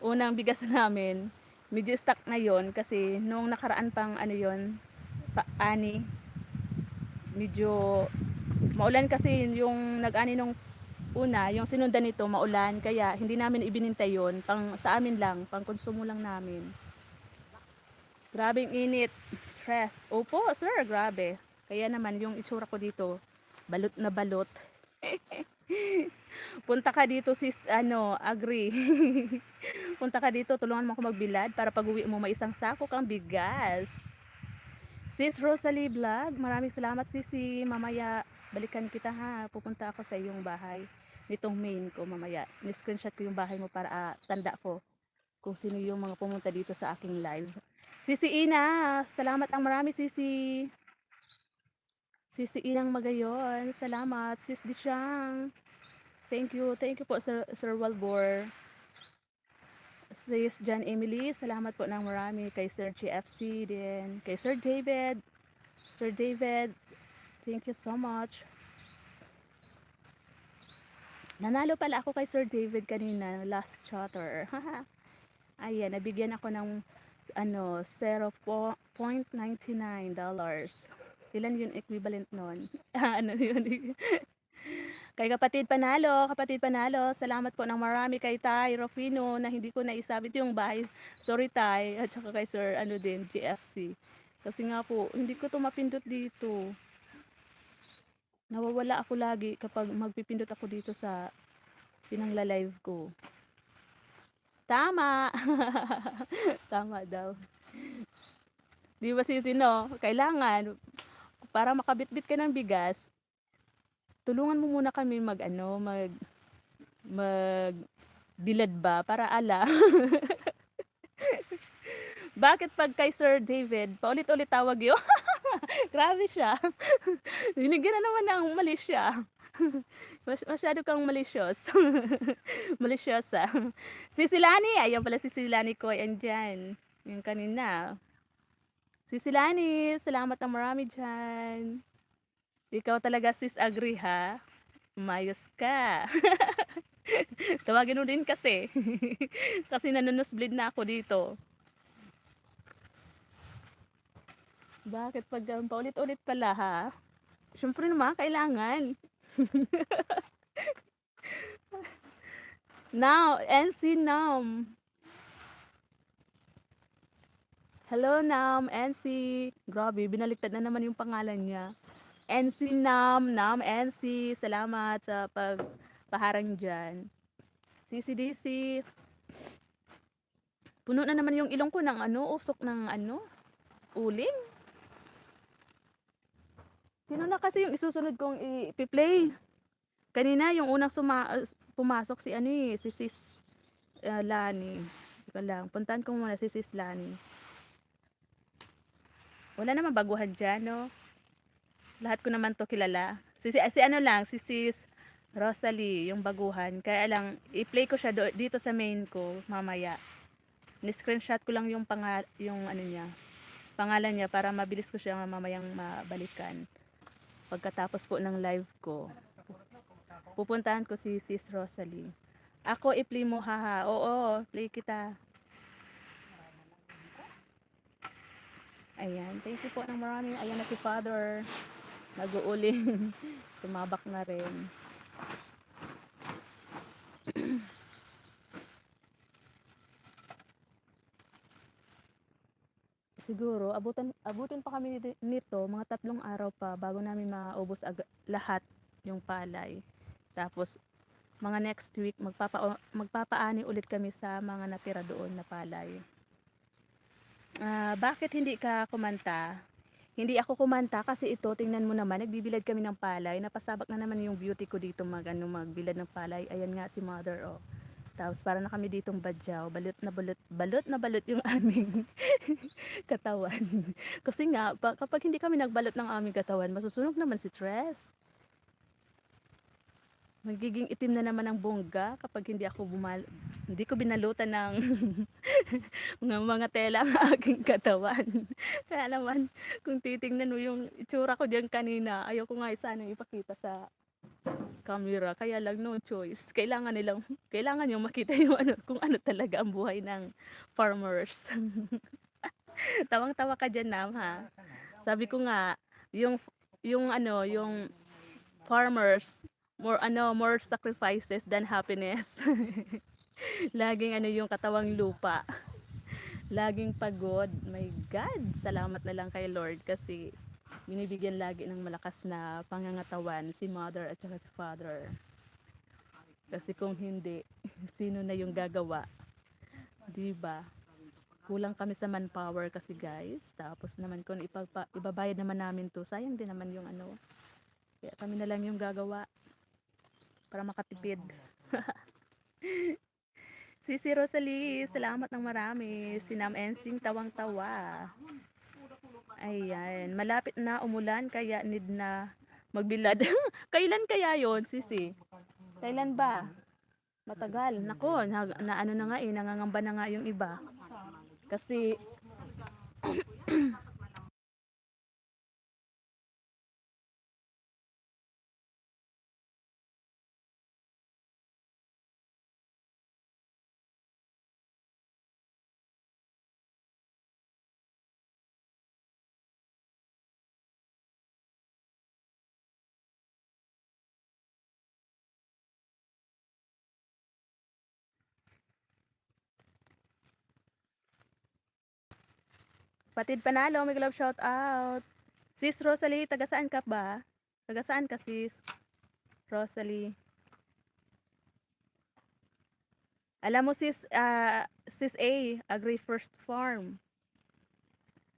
unang bigas namin, medyo stuck na 'yon kasi nung nakaraan pang ano 'yon, ani, medyo maulan kasi yung nag-ani nung una, yung sinundan nito maulan, kaya hindi namin ibinintay 'yon, pang sa amin lang, pang konsumo lang namin. Grabeng init. Stress. Opo, sir, grabe. Kaya naman yung itsura ko dito, balot na balot. Punta ka dito sis, ano, agree. Punta ka dito, tulungan mo ako magbilad para pag-uwi mo may isang sako kang bigas. Sis Rosalie Vlog, maraming salamat sisi. Mamaya balikan kita ha. Pupunta ako sa iyong bahay. Nitong main ko mamaya. Ni-screenshot ko yung bahay mo para tanda ko kung sino yung mga pumunta dito sa aking live. Sisi Ina, salamat ang marami Sisi. Sisi Inang Magayon, salamat. Sis Dishang, thank you po Sir Walbor. Sis John Emily, salamat po ng marami. Kay Sir GFC din. Kay Sir David. Sir David, thank you so much. Nanalo pala ako kay Sir David kanina, last chatter. Ayan, nabigyan ako ng ano, $0.99. Ilan yung equivalent nun? Ano yun? Kay kapatid Panalo, salamat po ng marami kay Tay Rufino na hindi ko naisabit yung bahay. Sorry Tay, at saka kay Sir ano din, GFC. Kasi nga po, hindi ko to mapindot dito. Nawawala ako lagi kapag magpipindot ako dito sa pinangla-live ko. Tama! Tama daw. Di ba sino? Kailangan, para makabitbit ka ng bigas, tulungan mo muna kami mag bilad ba para ala. Bakit pag kay Sir David, paulit-ulit tawag yun? Grabe siya. Binigyan na naman ng mali siya. Masyado kang malicious. Maliciosa. Si Silani, ayan pala si Silani ko, andyan. Yung kanina. Si Silani, salamat ng marami dyan. Ikaw talaga sis agree ha. Umayos ka. Tawagin mo din kasi. Kasi nanunusblid na ako dito. Bakit pag paulit-ulit pala ha? Siyempre naman, kailangan. Now, NC Nam. Hello Nam, NC. Grabe, binaliktad na naman yung pangalan niya. NC Nam, NC. Salamat sa pagpaharang dyan. CCDC. Puno na naman yung ilong ko ng ano, usok ng ano, uling. Sino na kasi yung isusunod kong i-play? Kanina yung unang pumasok si ano si Sis Lani. Ika lang, puntahan ko muna si Sis Lani. Wala naman baguhan dyan, no? Lahat ko naman to kilala. Si ano lang, si Sis Rosalie, yung baguhan. Kaya lang, i-play ko siya dito sa main ko mamaya. Ni-screenshot ko lang yung ano niya, pangalan niya para mabilis ko siya mamayang mabalikan. Pagkatapos po ng live ko, pupuntahan ko si Sis Rosalie. Ako i-play mo haha. Oo, play kita. Ayan, thank you po ng marami. Ayan na si Father. Nag-uuling. Tumabak na rin. Siguro, abutin pa kami nito, mga 3 araw pa bago namin maubos lahat yung palay. Tapos, mga next week, magpapaani ulit kami sa mga natira doon na palay. Bakit hindi ka kumanta? Hindi ako kumanta kasi ito, tingnan mo naman, nagbibilad kami ng palay. Napasabak na naman yung beauty ko dito magbilad ng palay. Ayan nga si Mother, oh. Tapos para na kami ditong badyaw, balot na balot yung aming katawan. Kasi nga, kapag hindi kami nagbalot ng aming katawan, masusunog naman si Tres. magiging itim na naman ang bongga kapag hindi ko binalutan ng mga tela ang aking katawan. Kaya naman, kung titingnan mo yung itsura ko diyan kanina, ayaw ko nga sana ipakita sa camera. Kaya lang no choice. Kailangan yung makita yung kung ano talaga ang buhay ng farmers. Tawang-tawa ka diyan, Nam, ha? Sabi ko nga, yung yung farmers, more sacrifices than happiness. Laging yung katawang lupa. Laging pagod. My God, salamat na lang kay Lord kasi binibigyan lagi ng malakas na pangangatawan si mother at saka si father. Kasi kung hindi, sino na yung gagawa? 'Di ba? Kulang kami sa manpower kasi guys. Tapos naman kung ibabayad naman namin to, sayang din naman yung Kaya kami na lang yung gagawa para makatipid. Si Rosalie, salamat ng marami. Si Nam Ensing tawang-tawa. Ayan, malapit na umulan kaya need na magbilad. Kailan kaya yon, Sisi? Kailan ba? Matagal. Nako, ano na nga nangangamba na nga yung iba. Kasi Patid Panalo, may love shout out. Sis Rosalie, taga saan ka ba? Taga saan ka, sis Rosalie? Alam mo sis, sis Agri First Farm.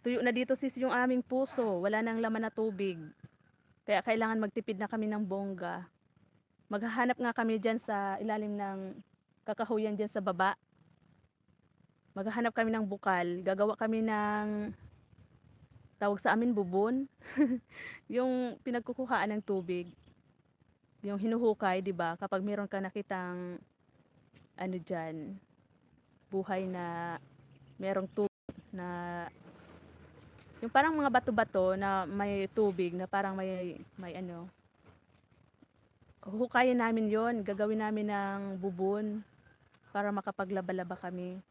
Tuyo na dito sis yung aming puso, wala nang laman na tubig. Kaya kailangan magtipid na kami ng bongga. Maghahanap nga kami dyan sa ilalim ng kakahuyan dyan sa baba. Maghahanap kami ng bukal, gagawa kami ng tawag sa amin bubon. Yung pinagkukuhaan ng tubig. Yung hinuhukay, 'di ba? Kapag meron ka nakitang diyan, buhay na merong tubig na yung parang mga bato-bato na may tubig na parang may huhukayin namin 'yon, gagawin namin ng bubon para makapaglaba-laba kami.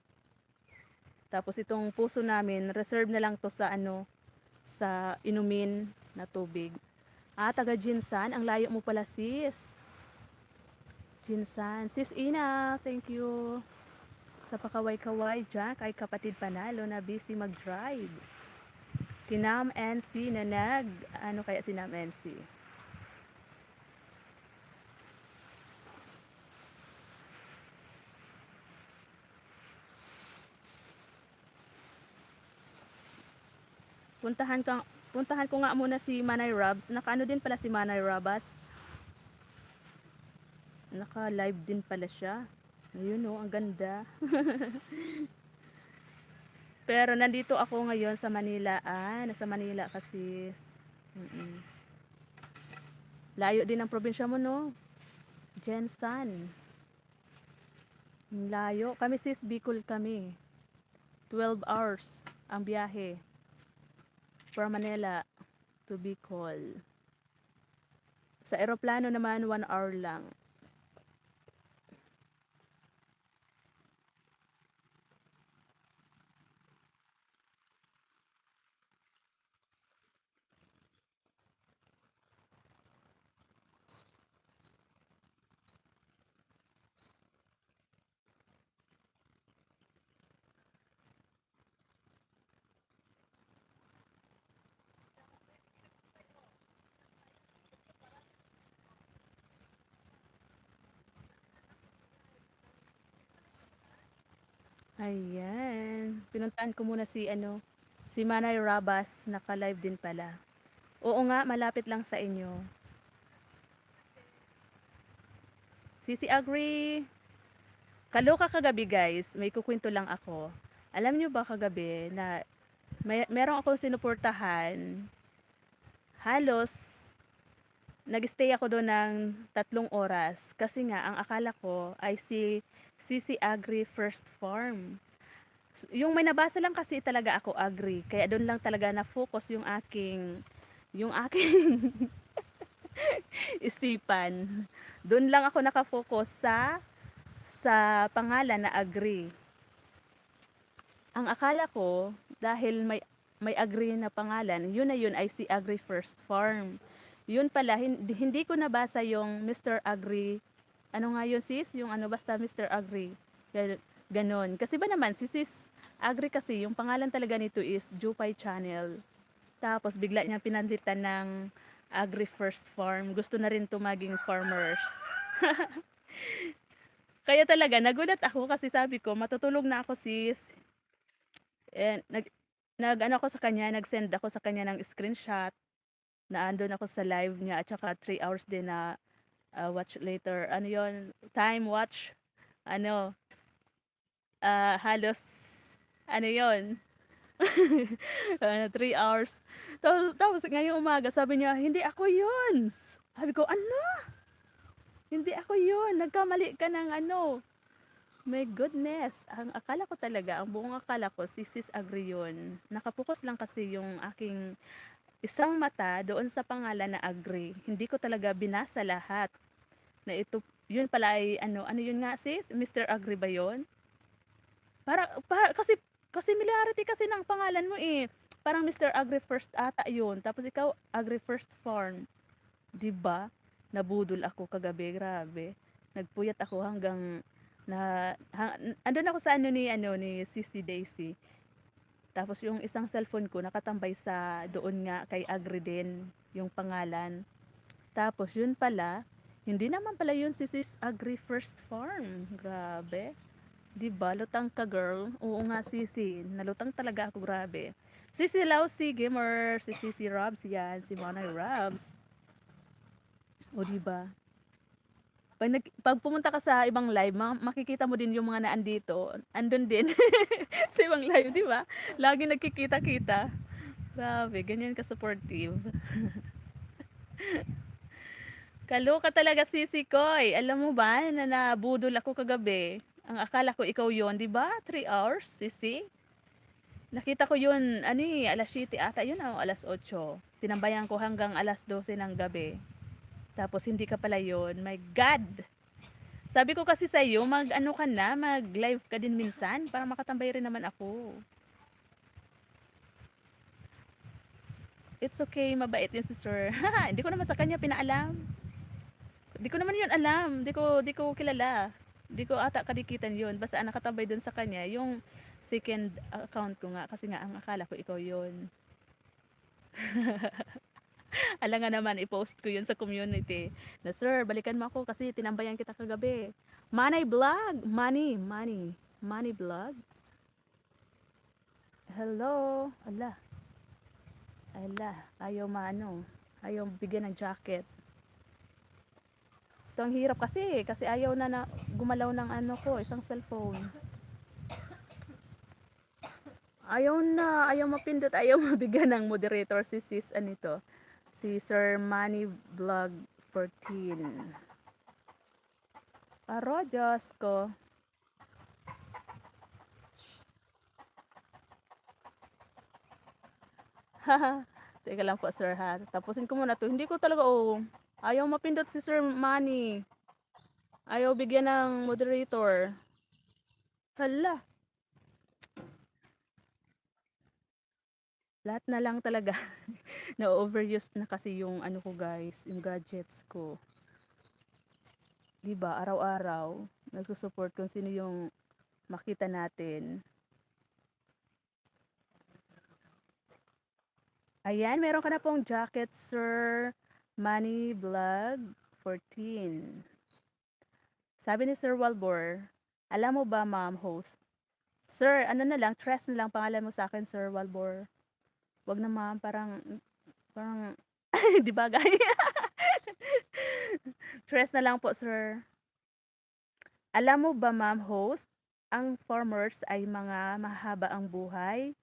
Tapos itong puso namin, reserve na lang to sa sa inumin na tubig. Taga Jinsan, ang layo mo pala sis. Jinsan, sis Ina, thank you sa pakaway-kaway dyan kay kapatid Panalo na busy mag-drive. Kinam NC na ano kaya si Nam NC? Puntahan ko nga muna si Manay Robs. Nakaano din pala si Manay Rabas. Naka-live din pala siya. Ayun ang ganda. Pero nandito ako ngayon sa Manila. Nasa Manila kasi. Layo din ang probinsya mo, no? Jensan. Layo. Kami sis, Bicol kami. 12 hours ang biyahe. From Manila to Bicol. Sa eroplano naman 1 hour lang. Ayan. Pinuntahan ko muna si Manay Rabas, naka-live din pala. Oo nga, malapit lang sa inyo. Sisi Agri. Kaloka kagabi guys, may kukwento lang ako. Alam nyo ba kagabi na merong akong sinuportahan, halos nag-stay ako doon ng 3 oras kasi nga ang akala ko ay si CC Agri First Farm. Yung may nabasa lang kasi talaga ako agri, kaya doon lang talaga na-focus yung aking isipan. Doon lang ako nakafocus sa pangalan na agri. Ang akala ko dahil may agri na pangalan, yun na yun ay si Agri First Farm. Yun pala, hindi ko nabasa yung Mr. Agri. Ano nga yun sis? Yung ano basta Mr. Agri. Ganon. Kasi ba naman si sis Agri kasi yung pangalan talaga nito is Jupay Channel. Tapos bigla niyang pinanlitan ng Agri First Farm. Gusto na rin to maging farmers. Kaya talaga nagulat ako kasi sabi ko matutulog na ako sis. And nag-ano ako sa kanya, nag-send ako sa kanya ng screenshot na andun ako sa live niya at saka 3 hours din na watch later. Ano yon time watch. Ano, halos, ano yon 3 hours. Tapos ngayong umaga sabi niya, hindi ako yun. Sabi ko, ano? Hindi ako yun. Nagkamali ka ng ano. My goodness, ang akala ko talaga, ang buong akala ko, si Sis Agri yun. Nakapokus lang kasi yung aking isang mata doon sa pangalan na Agri. Hindi ko talaga binasa lahat. Na ito, yun pala ay, ano yun nga sis? Mr. Agri ba yun? Kasi similarity kasi ng pangalan mo eh. Parang Mr. Agri First ata yun. Tapos ikaw, Agri First Farm. 'Di ba? Nabudol ako kagabi, grabe. Nagpuyat ako hanggang andun ako sa ano ni Sissy Daisy. Tapos yung isang cellphone ko nakatambay sa doon nga kay Agri din yung pangalan. Tapos yun pala, hindi naman pala yun si Sis Agri First Farm. Grabe. 'Di ba? Lutang ka girl. Oo nga Sisi. Nalutang talaga ako, grabe. Sisi Lausi Gamer, si Sisi Robs yan, si Monay Robs. O 'di ba? Pag pumunta ka sa ibang live, makikita mo din yung mga naandito. Andun din sa ibang live, 'di ba? Lagi nagkikita-kita. Grabe, ganyan ka supportive. Kaloka talaga Sisi Koy. Alam mo ba na nabudol ako kagabi? Ang akala ko ikaw 'yon, 'di ba? 3 hours, Sisi. Nakita ko 'yun, ano eh, alas 7 ata 'yun o alas 8. Tinambayan ko hanggang alas 12 ng gabi. Tapos hindi ka pala 'yun. My God! Sabi ko kasi sa iyo, mag-ano ka na, mag-live ka din minsan para makatambay rin naman ako. It's okay, mabait yun si sir. Hindi ko naman sa kanya pinaalam. Hindi ko naman yun alam. Hindi ko kilala. Hindi ko ata kadikitan yun. Basta ang nakatambay dun sa kanya, yung second account ko nga. Kasi nga, ang akala ko ikaw yun. Alam nga naman, i-post ko yun sa community. Na, sir, balikan mo ako kasi tinambayan kita kagabi. Manay Vlog! Money Vlog? Hello? Ayaw maano. Ayaw bigyan ng jacket. Ito ang hirap kasi ayaw na gumalaw ng ano ko, isang cellphone. Ayaw mapindot, ayaw mabigyan ng moderator si sis anito. Si Sir Manny Vlog 14. Aro, Diyos ko. Haha. Teka lang po, sir ha. Tapusin ko muna to. Hindi ko talaga, ayaw mapindot si Sir Manny. Ayaw bigyan ng moderator. Hala. Lahat na lang talaga. Na-overuse na kasi yung ano ko guys, yung gadgets ko. 'Di ba? Araw-araw nagsusupport kung sino yung makita natin. Ayan, meron ka na pong jacket, Sir Manny Vlog 14. Sabi ni Sir Walbor, alam mo ba ma'am host? Sir, ano na lang, Tres na lang pangalan mo sa akin, Sir Walbor. Wag na ma'am, parang di ba guys? Tres na lang po, sir. Alam mo ba ma'am host, ang farmers ay mga mahaba ang buhay?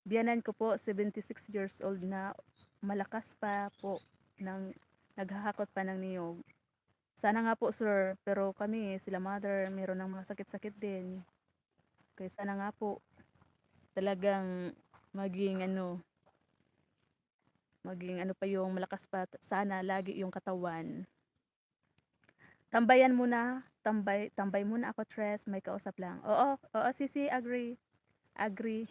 Biyanan ko po, 76 years old na, malakas pa po ng naghahakot pa ng niyog. Sana nga po sir, pero kami, sila mother, meron ng mga sakit-sakit din. Kaya sana nga po, talagang maging pa yung malakas pa, sana lagi yung katawan. Tambayan muna, tambay muna ako, Tres, may kausap lang. Oo, oo, Sisi, agree. Agree.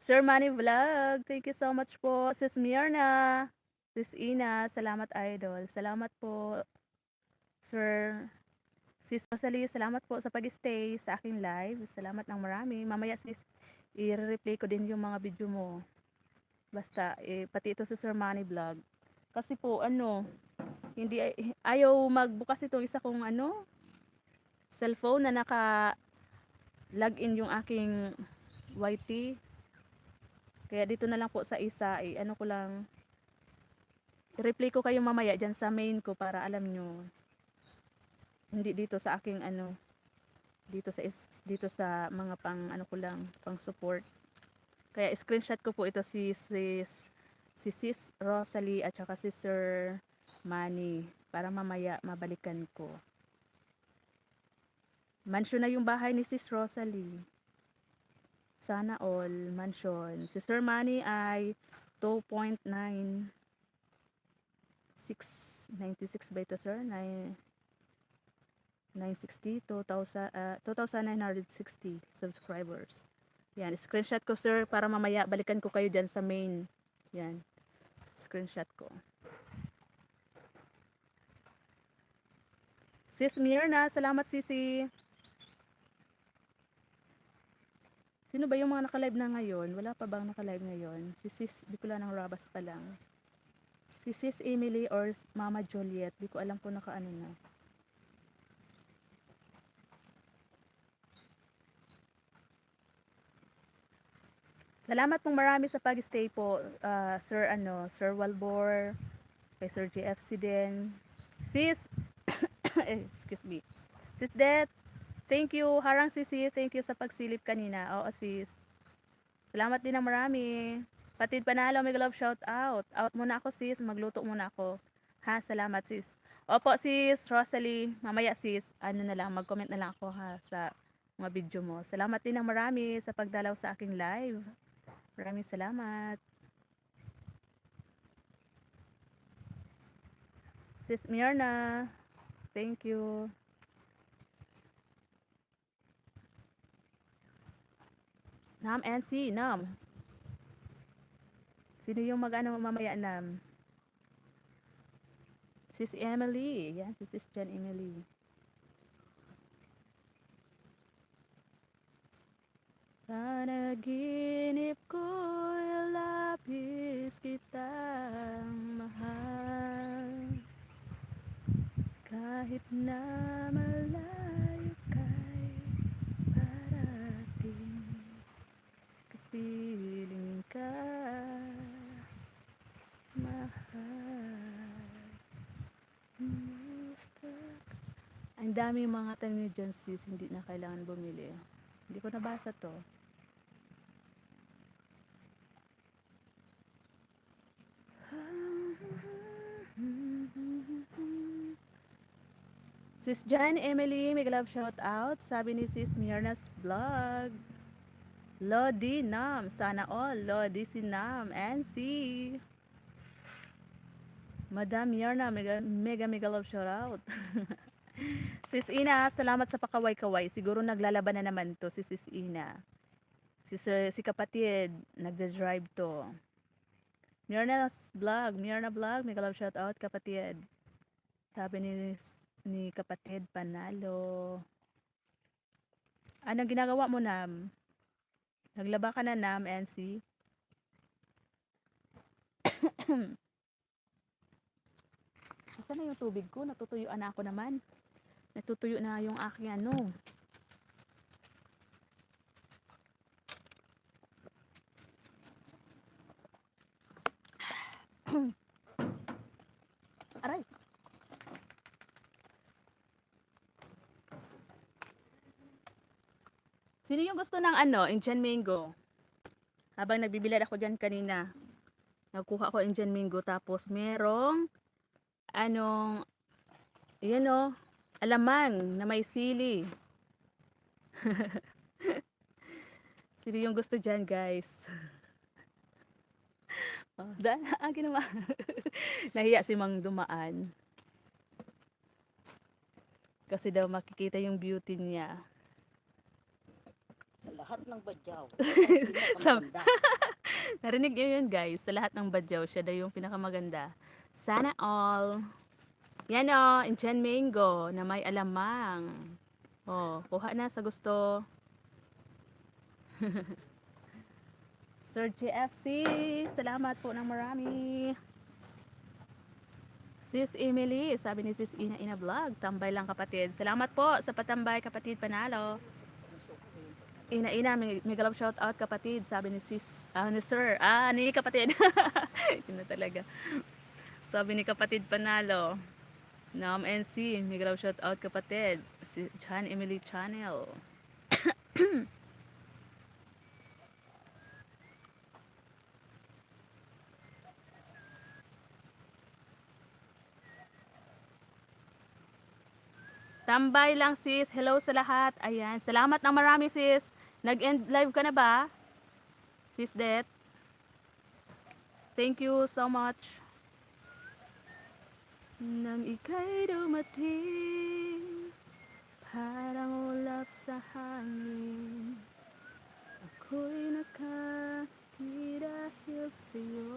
Sir Manny Vlog, thank you so much po. Sis Mirna, Sis Ina, salamat idol. Salamat po, Sir. Sis Rosalie, salamat po sa pag-stay sa aking live. Salamat ng marami. Mamaya sis, i-replay ko din yung mga video mo. Basta, pati ito sa Sir Manny Vlog. Kasi po, hindi, ayaw magbukas itong isa kong cellphone na naka-login yung aking YT. Kaya dito na lang po sa isa, ko lang, i-replay ko kayo mamaya dyan sa main ko para alam nyo. Hindi dito sa aking dito sa mga pang ko lang, pang support. Kaya screenshot ko po ito si Sis Rosalie at saka si Sir Manny para mamaya mabalikan ko. Mansion na yung bahay ni Sis Rosalie. Sana all mansion. Si Sir Manny ay 2.96 ba ito sir? 960, 2,960 subscribers. Yan, screenshot ko sir para mamaya balikan ko kayo dyan sa main. Yan, screenshot ko. Sis Mirna, salamat sisi. Sino ba yung mga naka-live na ngayon? Wala pa bang naka-live ngayon? Si Sis Bicola ng Rabas pa lang. Si Sis Emily or Mama Juliet, di ko alam po naka-ano na. Salamat pong marami sa pag-stay po, Sir Walbor, kay Sir GFC din. Sis, excuse me. Sis Det, thank you. Harang Sisi, thank you sa pagsilip kanina. Oo sis. Salamat din ng marami. Patid Panalo, may love shout out. Out muna ako sis, magluto muna ako. Ha, salamat sis. Opo sis, Rosalie, mamaya sis, mag-comment na lang ako ha sa mga video mo. Salamat din ng marami sa pagdalaw sa aking live. Maraming salamat. Sis Mirna, thank you. Nam NC, Nam. Sino yung mamaya Nam? Sis Emily. Yan, si Sis Jan Emily. Panaginip ko'y lapis kitang mahal. Kahit na malayo kay parating, kapiling ka, mahal. Ang dami mga tanim ni John sis, hindi na kailangan bumili. Hindi ko nabasa to. Sis Jan Emily, may love shout out. Sabi ni Sis Mirna's vlog. Lodi Nam, sana all. Lodi si Nam and si Madam Mirna, mega love shout out. Sis Ina, salamat sa pakaway-kaway. Siguro naglalaban na naman to si Sis Ina. Si kapatid, nagda-drive to. Mirna vlog, mega love shout out kapatid. Sabi ni kapatid Panalo. Anong ginagawa mo Nam? Naglaba ka na Nam, NC? Saan na yung tubig ko? Natutuyuan na ako naman. Natutuyo na yung aking Aray. Sino yung gusto ng Indian mango? Habang nagbibilad ako dyan kanina, nagkuha ko Indian mango tapos merong anong, yan o, alamang na may sili. Sili yung gusto dyan, guys. Oh, akin naman. Nahiya si Mang dumaan. Kasi daw makikita yung beauty niya. Sa lahat ng badyaw. Sa- Pinakamaganda. Narinig niyo yun, guys. Sa lahat ng badyaw, siya daw yung pinakamaganda. Sana all. Yan o, Indian mango na may alamang. Oh, kuha na sa gusto. Sir GFC, salamat po ng marami. Sis Emily, sabi ni Sis Ina Vlog, tambay lang kapatid. Salamat po sa patambay kapatid Panalo. Ina, may galap shout out kapatid, sabi ni Sis, ni Sir, ni kapatid. Yun na talaga. Sabi ni kapatid Panalo. Nam NC, may galap shout out kapatid. Si Chan Emily Channel. Tambay lang sis. Hello sa lahat. Ayan. Salamat ng marami sis. Nag-end live ka na ba? Sis Det. Thank you so much. Nang ika'y dumating, parang ulap sa hangin, ako'y nakangiti dahil sa'yo.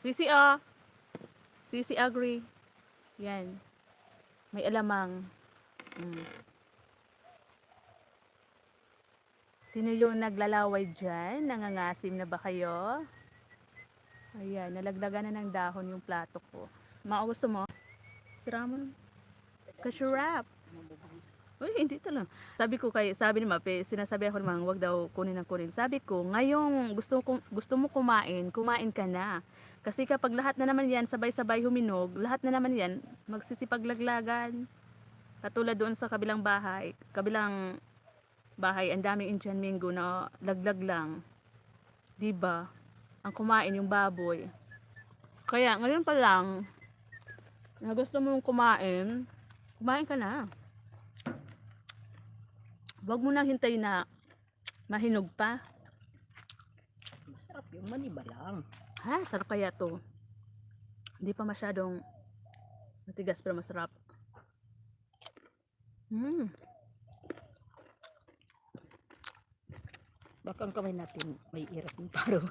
Sisi Sisi agree. Yan. May alamang. Sino yung naglalaway dyan? Nangangasim na ba kayo? Ayan, nalaglagan na ng dahon yung plato ko. Gusto mo? Sira mo. Kasyurap. Uy, hindi to lang. Sabi ni Mape, sinasabi ako naman, wag daw kunin ng kunin. Sabi ko, ngayong gusto mo kumain ka na. Kasi kapag lahat na naman yan, sabay-sabay huminog, lahat na naman yan, magsisipaglaglagan. Katulad doon sa kabilang bahay, ang daming Indian mango na laglag lang. Diba? Ang kumain yung baboy. Kaya ngayon pa lang, na gusto mong kumain ka na. Huwag mo nang hintayin na mahinog pa. Masarap yung maniba lang. Ha, sarap kaya to. Hindi pa masyadong matigas pero masarap. Baka ang kamay natin may iras ng paro.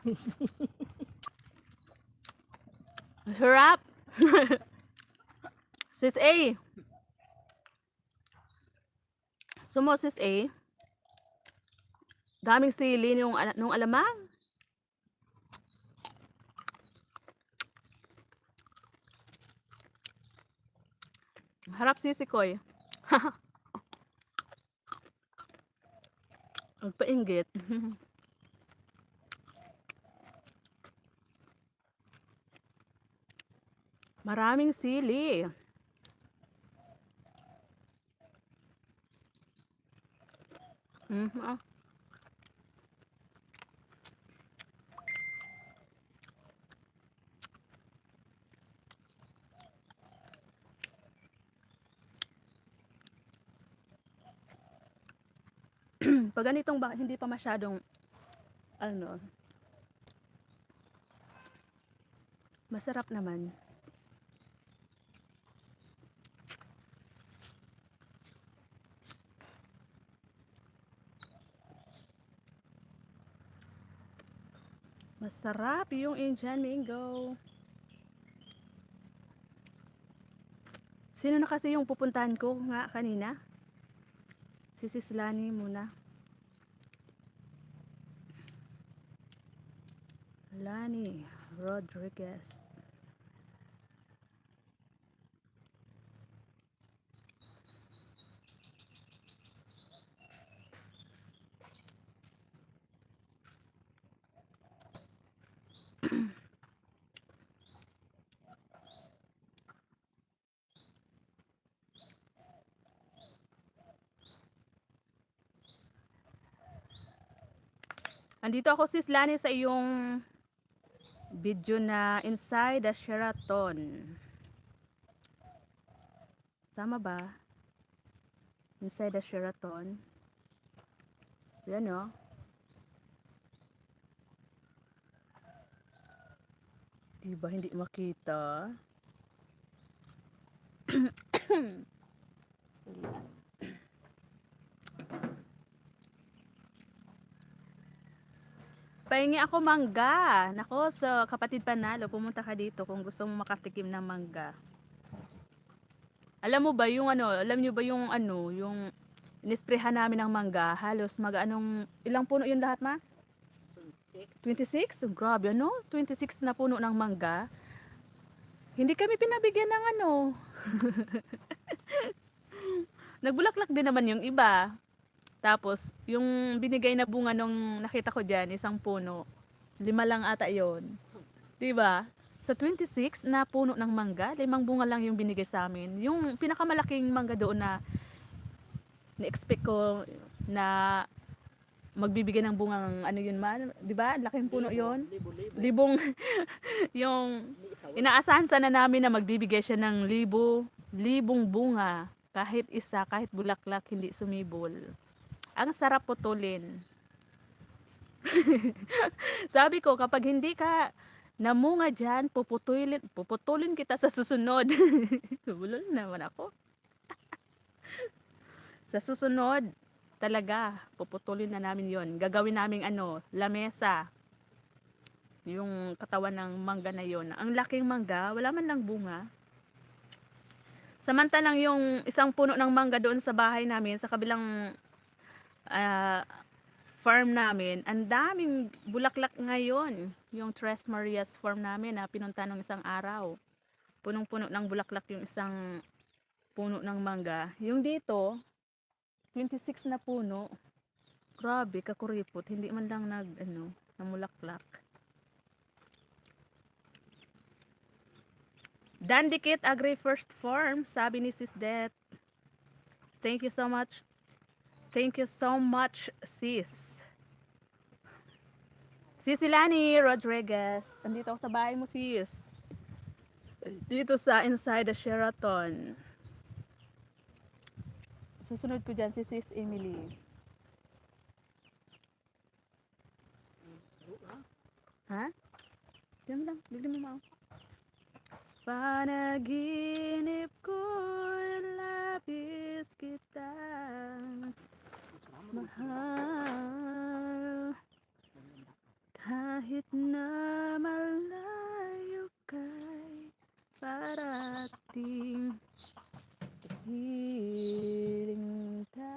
Masarap! Sis A. Sumo sis A. Daming sili nung alamang. Harap sisi koy. Magpainggit. Maraming sili. Pag ganitong hindi pa masyadong masarap naman. Masarap yung Indian mango. Sino na kasi yung pupuntahan ko nga kanina? Si Sis Lani muna. Lani Rodriguez. Andito ako sis Lani sa iyong Video na inside the Sheraton. Tama ba? Inside the Sheraton. Yan o. Diba hindi makita? Pahingi ako mangga. Nako, so kapatid Panalo, pumunta ka dito kung gusto mo makatikim ng mangga. Alam mo ba yung ano, alam niyo ba yung ano, yung inisprehan namin ng mangga, halos mag-anong, ilang puno yun lahat ma? 26? Oh, grabe ano, 26 na puno ng mangga. Hindi kami pinabigyan ng ano. Nagbulaklak din naman yung iba. Tapos, yung binigay na bunga nung nakita ko dyan, isang puno. 5 lang ata yon, 'di ba? Sa 26 na puno ng mangga, 5 bunga lang yung binigay sa amin. Yung pinakamalaking mangga doon na na-expect ko na magbibigay ng bungang ano yun man, 'di ba? Laking puno yon. Libong yung inaasahan sana namin na magbibigay siya ng libong bunga. Kahit isa, kahit bulaklak, hindi sumibol. Ang sarap putulin. Sabi ko, kapag hindi ka namunga dyan, puputulin kita sa susunod. Bulol naman ako. Sa susunod, talaga, puputulin na namin yon. Gagawin naming ano, lamesa. Yung katawan ng mangga na yon. Ang laking mangga, wala man lang bunga. Samantalang yung isang puno ng mangga doon sa bahay namin, sa kabilang farm namin, ang daming bulaklak ngayon. Yung Tres Marias farm namin na pinunta nung isang araw. Punong-puno ng bulaklak yung isang puno ng mangga. Yung dito, 26 na puno. Grabe, kakuripot. Hindi man lang namulaklak. Dandikit Agri First Farm, sabi ni Sis Det. Thank you so much. Thank you so much, sis. Sis Ilani Rodriguez. Andito ako sa bahay mo, sis. Dito sa Inside the Sheraton. Susunod ko dyan si Sis Emily. Ha? Diyan lang. Bigyan mo mao. Panaginip ko labis kita mahal, kahit na malayo kay parating hiling ka.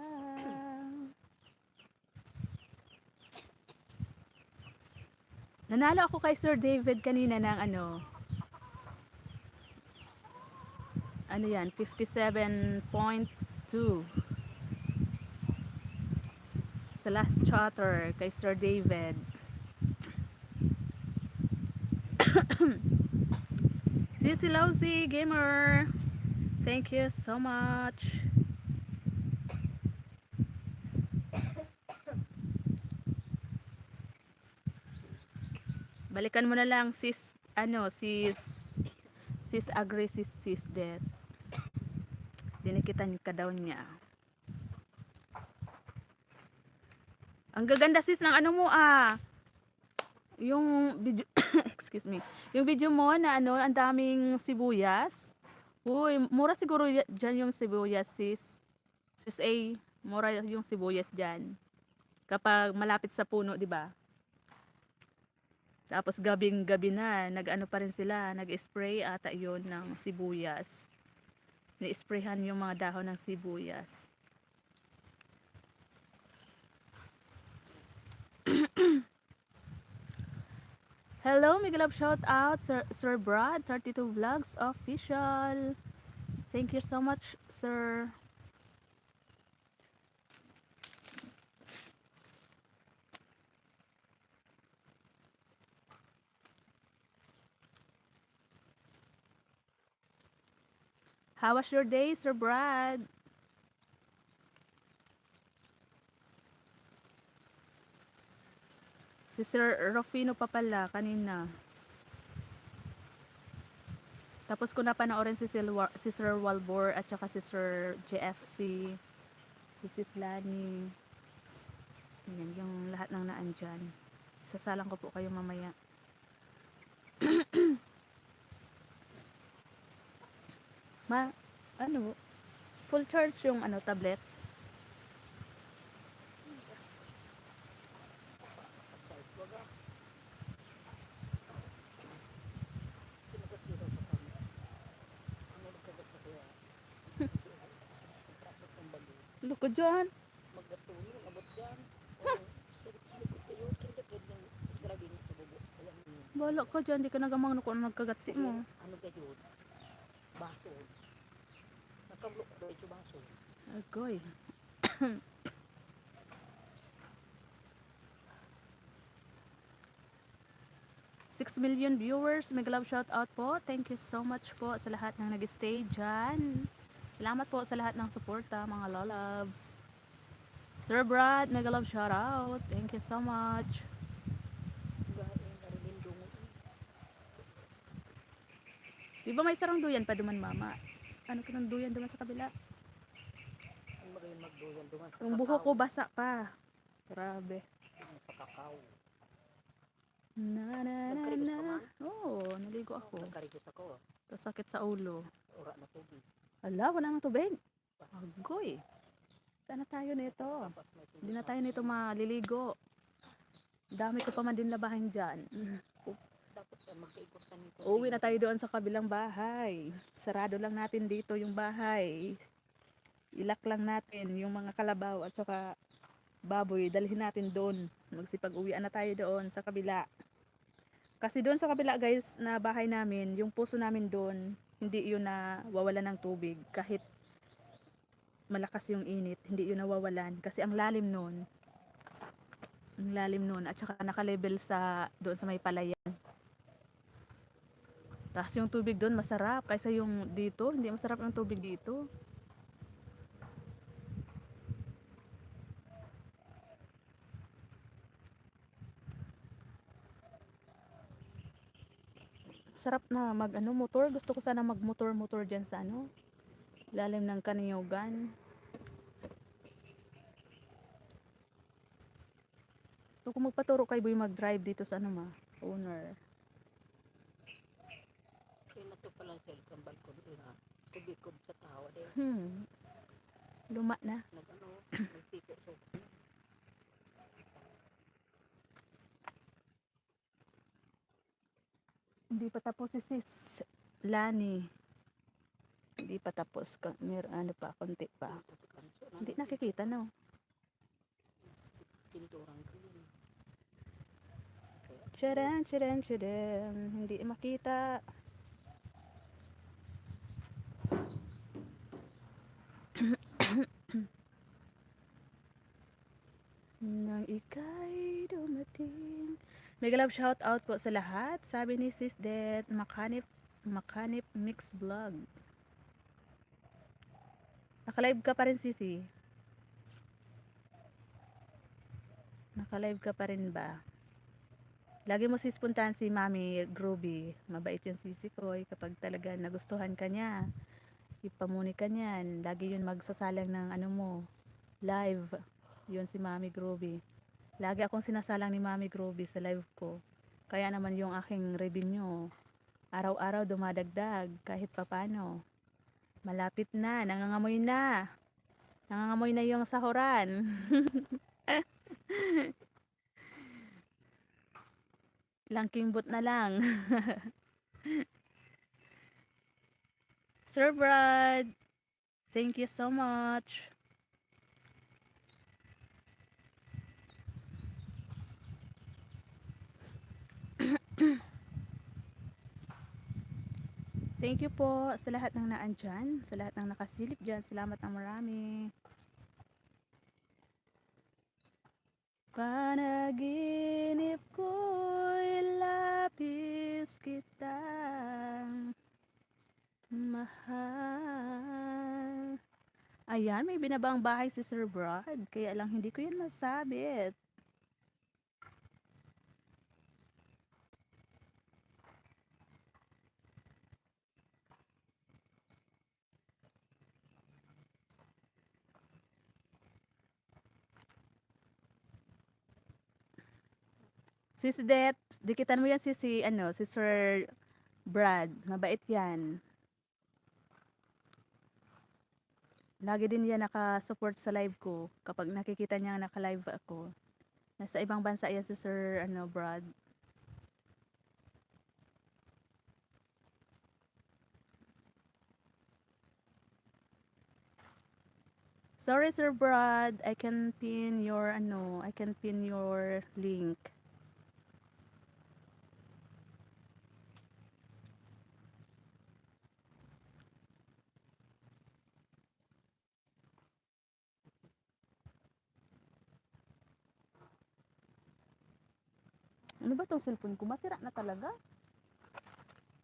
Nanalo ako kay Sir David kanina ng ano yan, 57.2 sa last chatter kay Sir David. Sisi Lousy Gamer, thank you so much. Balikan mo na lang sis Agri, sis Det. Dinikitan ka daw niya. Ang gaganda sis ng ano mo yung video excuse me. Yung video mo na ang daming sibuyas. Uy, mura siguro diyan yung sibuyas sis. Sis A, mura yung sibuyas diyan. Kapag malapit sa puno, 'di ba? Tapos gabing-gabi na, nag-ano pa rin sila, nag-spray ata 'yon ng sibuyas. Ni-sprayhan yung mga dahon ng sibuyas. Hello, Miguel Love, shout out Sir Brad 32 Vlogs Official. Thank you so much, sir. How was your day, Sir Brad? Si Sir Rufino pa pala kanina. Tapos ko na panoorin si Sir Walbor at saka si Sir JFC, si Sis Lani. Yan, yung lahat ng naandyan. Sasalang ko po kayo mamaya. Ano, full charge yung tablet. Luko dyan. Magdatulong, abot dyan. Bala ka dyan, di ka nagamang kung ano nagkagatsi mo. Ano ka yun? Baso. Nakablok ka ito baso. Agoy. 6 million viewers. Mega love shout out po. Thank you so much po sa lahat ng nag-stay dyan. Salamat po sa lahat ng suporta, mga lolabs. Sir Brad, mega love shout out. Thank you so much. Di ba may sarang duyan pa duman, mama? Ano ka ng duyan duman sa kabila? Yung buho ko basa pa. Grabe. Sa kakao. Na. Oo, naligo ako. Nagkarigos ako. Tapos sakit sa ulo. Ura na tubig. Ala, wala nang tubig. Agoy. Sana tayo nito. Hindi na tayo nito maliligo. Dami ko pa man din labahin dyan. Dapat magkaikot ka nito. Uwi na tayo doon sa kabilang bahay. Sarado lang natin dito yung bahay. Ilak lang natin yung mga kalabaw at saka baboy. Dalhin natin doon. Magsipag-uwian na tayo doon sa kabila. Kasi doon sa kabila guys na bahay namin, yung puso namin doon, hindi yun na wawalan ng tubig. Kahit malakas yung init, hindi yun nawawalan. Kasi ang lalim nun. Ang lalim nun. At saka naka-level doon sa may palayan. Tapos yung tubig doon masarap. Kaysa yung dito, hindi masarap yung tubig dito. Sarap na motor. Gusto ko sana mag-motor dyan sa lalim ng Kaniyugan. Gusto ko magpaturo kay Boy mag-drive dito sa owner. Kaya na ito pala sa ikang balkon. Kubikob sa tawa din. Luma na. Nagtiko so. Hindi pa tapos si Sis Lani. Hindi pa tapos. Ano pa, konti pa. Hindi nakikita, no? Pinturang ko yun. Tcharan. Hindi makita. Nang ika'y dumating. Mega love shout out po sa lahat. Sabi ni Sis Det, Makanip Mix Vlog. Naka-live ka pa rin, Sisi? Naka-live ka pa rin ba? Lagi mo sis puntahan si Mami Groovy. Mabait yung Sisi ko. Kapag talaga nagustuhan ka niya, ipamuni ka niyan. Lagi yun magsasalang ng live. Yun si Mami Groovy. Lagi akong sinasalang ni Mami Groovy sa live ko. Kaya naman yung aking revenue, araw-araw dumadagdag kahit papano. Malapit na, nangangamoy na. Nangangamoy na yung sahuran. Ilang kimbot na lang. Sir Brad, thank you so much. Thank you po sa lahat ng naandyan, sa lahat ng nakasilip dyan. Salamat ng marami. Panaginip ko'y lapis kitang mahal. Ayan, may binabang bahay si Sir Brad. Kaya lang hindi ko yun masabit. Sis Det, dikitan mo yan si Sir Brad. Mabait yan. Lagi din yan naka-support sa live ko. Kapag nakikita niya naka-live ako. Nasa ibang bansa yan si Sir Brad. Sorry Sir Brad, I can pin your link. Ano ba tong cellphone ko? Masira na talaga.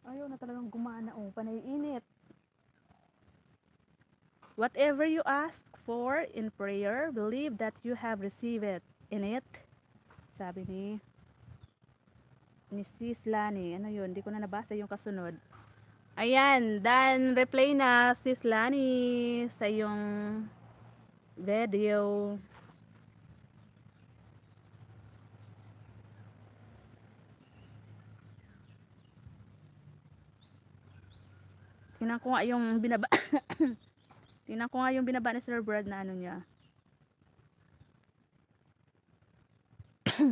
Ayaw na talagang gumana. Oh, panay init. Whatever you ask for in prayer, believe that you have received it in it. Sabi ni Sis Lani. Ano yun? Hindi ko na nabasa yung kasunod. Ayan, dan replay na Sis Lani sa yung video. Tingnan ko nga yung binaba. Tingnan ko nga yung binaba ni Sir Brad na ano niya.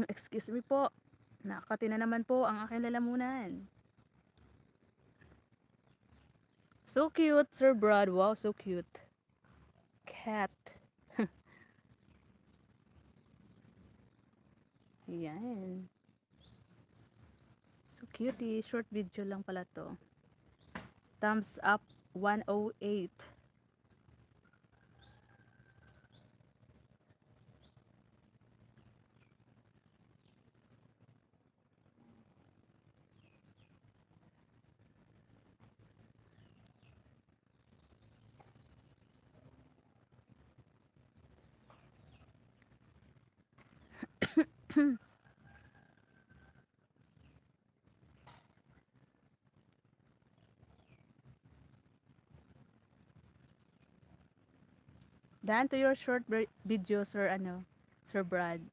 Excuse me po. Nakakati na naman po ang aking lalamunan. So cute, Sir Brad. Wow, so cute. Cat. Yan. So cutie. Short video lang pala to. Thumbs up 108. Dan to your short video, Sir Brad.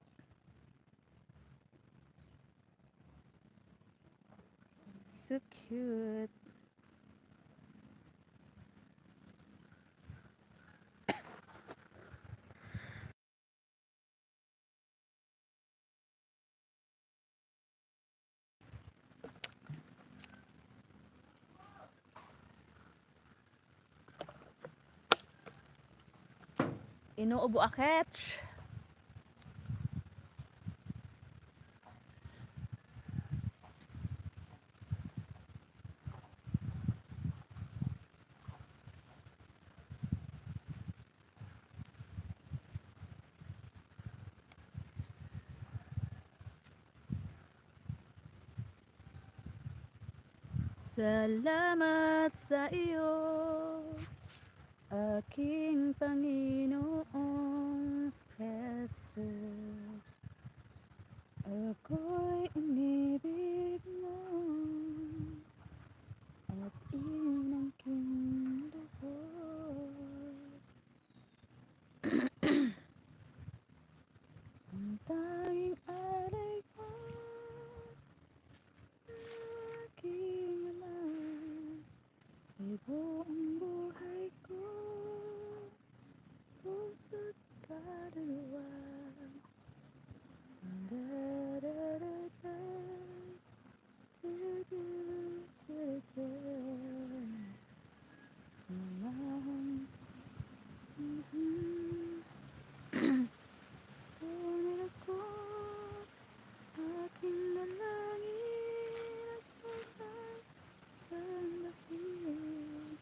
So cute. Inuubo aketch. Salamat sa iyo, aking Panginoong Jesus. Ako'y inibig mo at inangking lubos. Ang tanging alay ko, aking ama, ay buong buhay ko, puso't kaluluwa. Da-da-da-da, da-da-da-da. Tunay ako, aking dalangin at pusay sa lakit.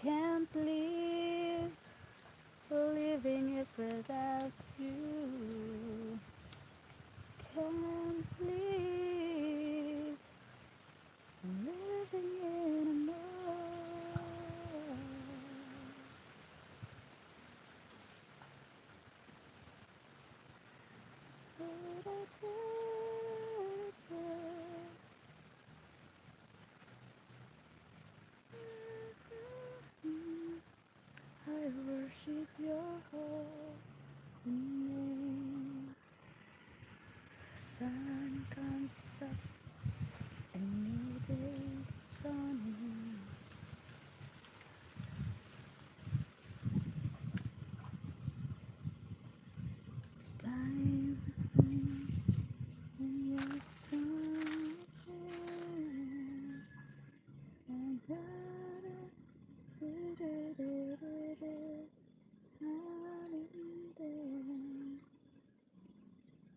Can't live living it without you. Can't live living anymore. time when you're somewhere, I gotta do-do-do-do-do, out in there,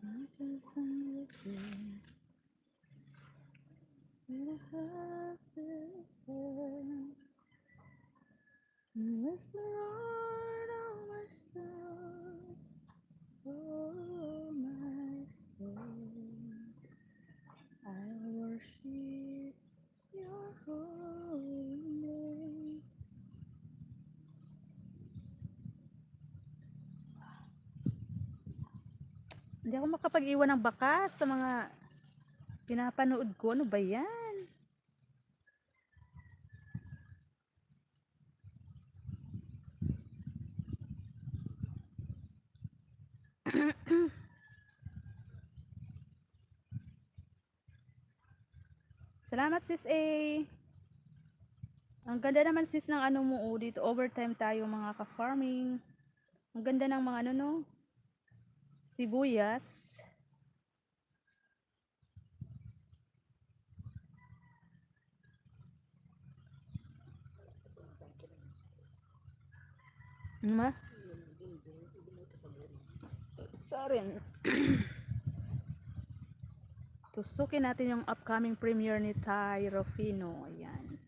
because I'm with you, with a heart full. Bless the Lord, oh my soul, oh my soul. I worship your holy name. Hindi ako makapag-iwan ng bakas sa mga pinapanood ko. Ano ba yan? Salamat sis A. Ang ganda naman sis ng ano mo dito. Overtime tayo mga ka-farming. Ang ganda ng mga ano no. Sibuyas. Ma? Sa rin. Tusukin natin yung upcoming premiere ni Ty Rufino. Ayan.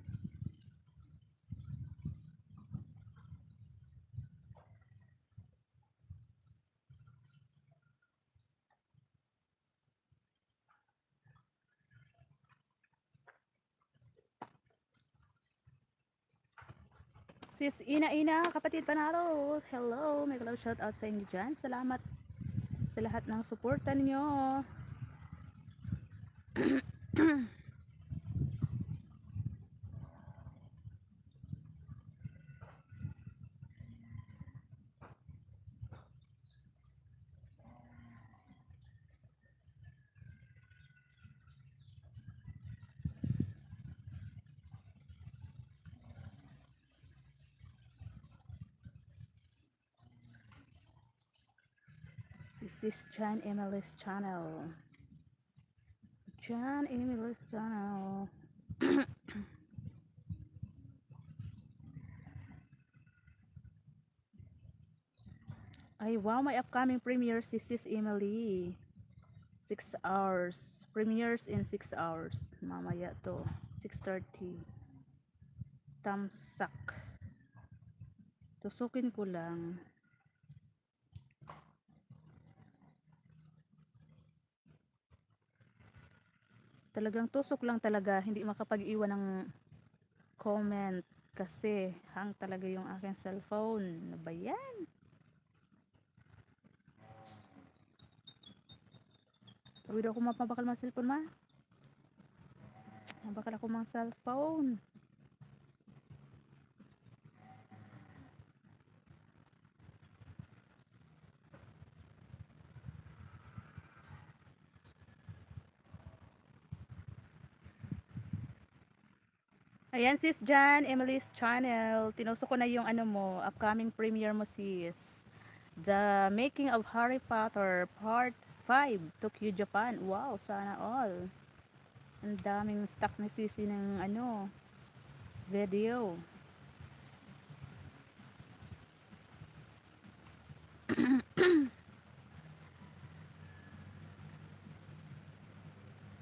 Sis Ina, kapatid Panaro. Hello, may love shout out sa inyo dyan. Salamat sa lahat ng suporta ninyo. This is John Emily's channel. John Emily's channel. Ay wow, may upcoming premiere si Sis Emily. 6 hours. Premieres in 6 hours. Mamaya to. 6:30. Tamsak. Tusukin ko lang. Talagang tusok lang talaga. Hindi makapag-iwan ng comment. Kasi hang talaga yung aking cellphone. Ano ba yan? Tawid ako mapabakal mga cellphone ma. Mabakal ako mga cellphone. Ayan sis Jan, Emily's channel. Tinusok ko na yung ano mo, upcoming premiere mo sis. The Making of Harry Potter Part 5, Tokyo, Japan. Wow, sana all. Ang daming stock ni Sisi ng ano, video.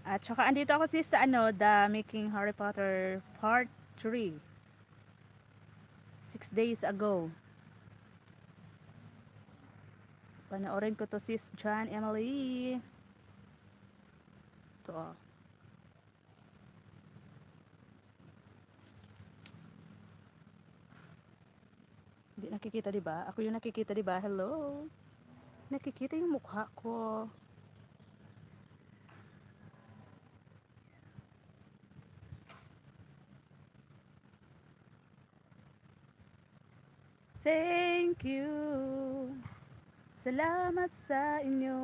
At saka andito ako sis sa ano, The Making Harry Potter Part 3. 6 days ago. Panoorin ko to sis Jan Emily. Ito oh. Hindi nakikita 'di ba? Ako yung nakikita 'di ba? Hello. Nakikita yung mukha ko. Thank you. Salamat sa inyo.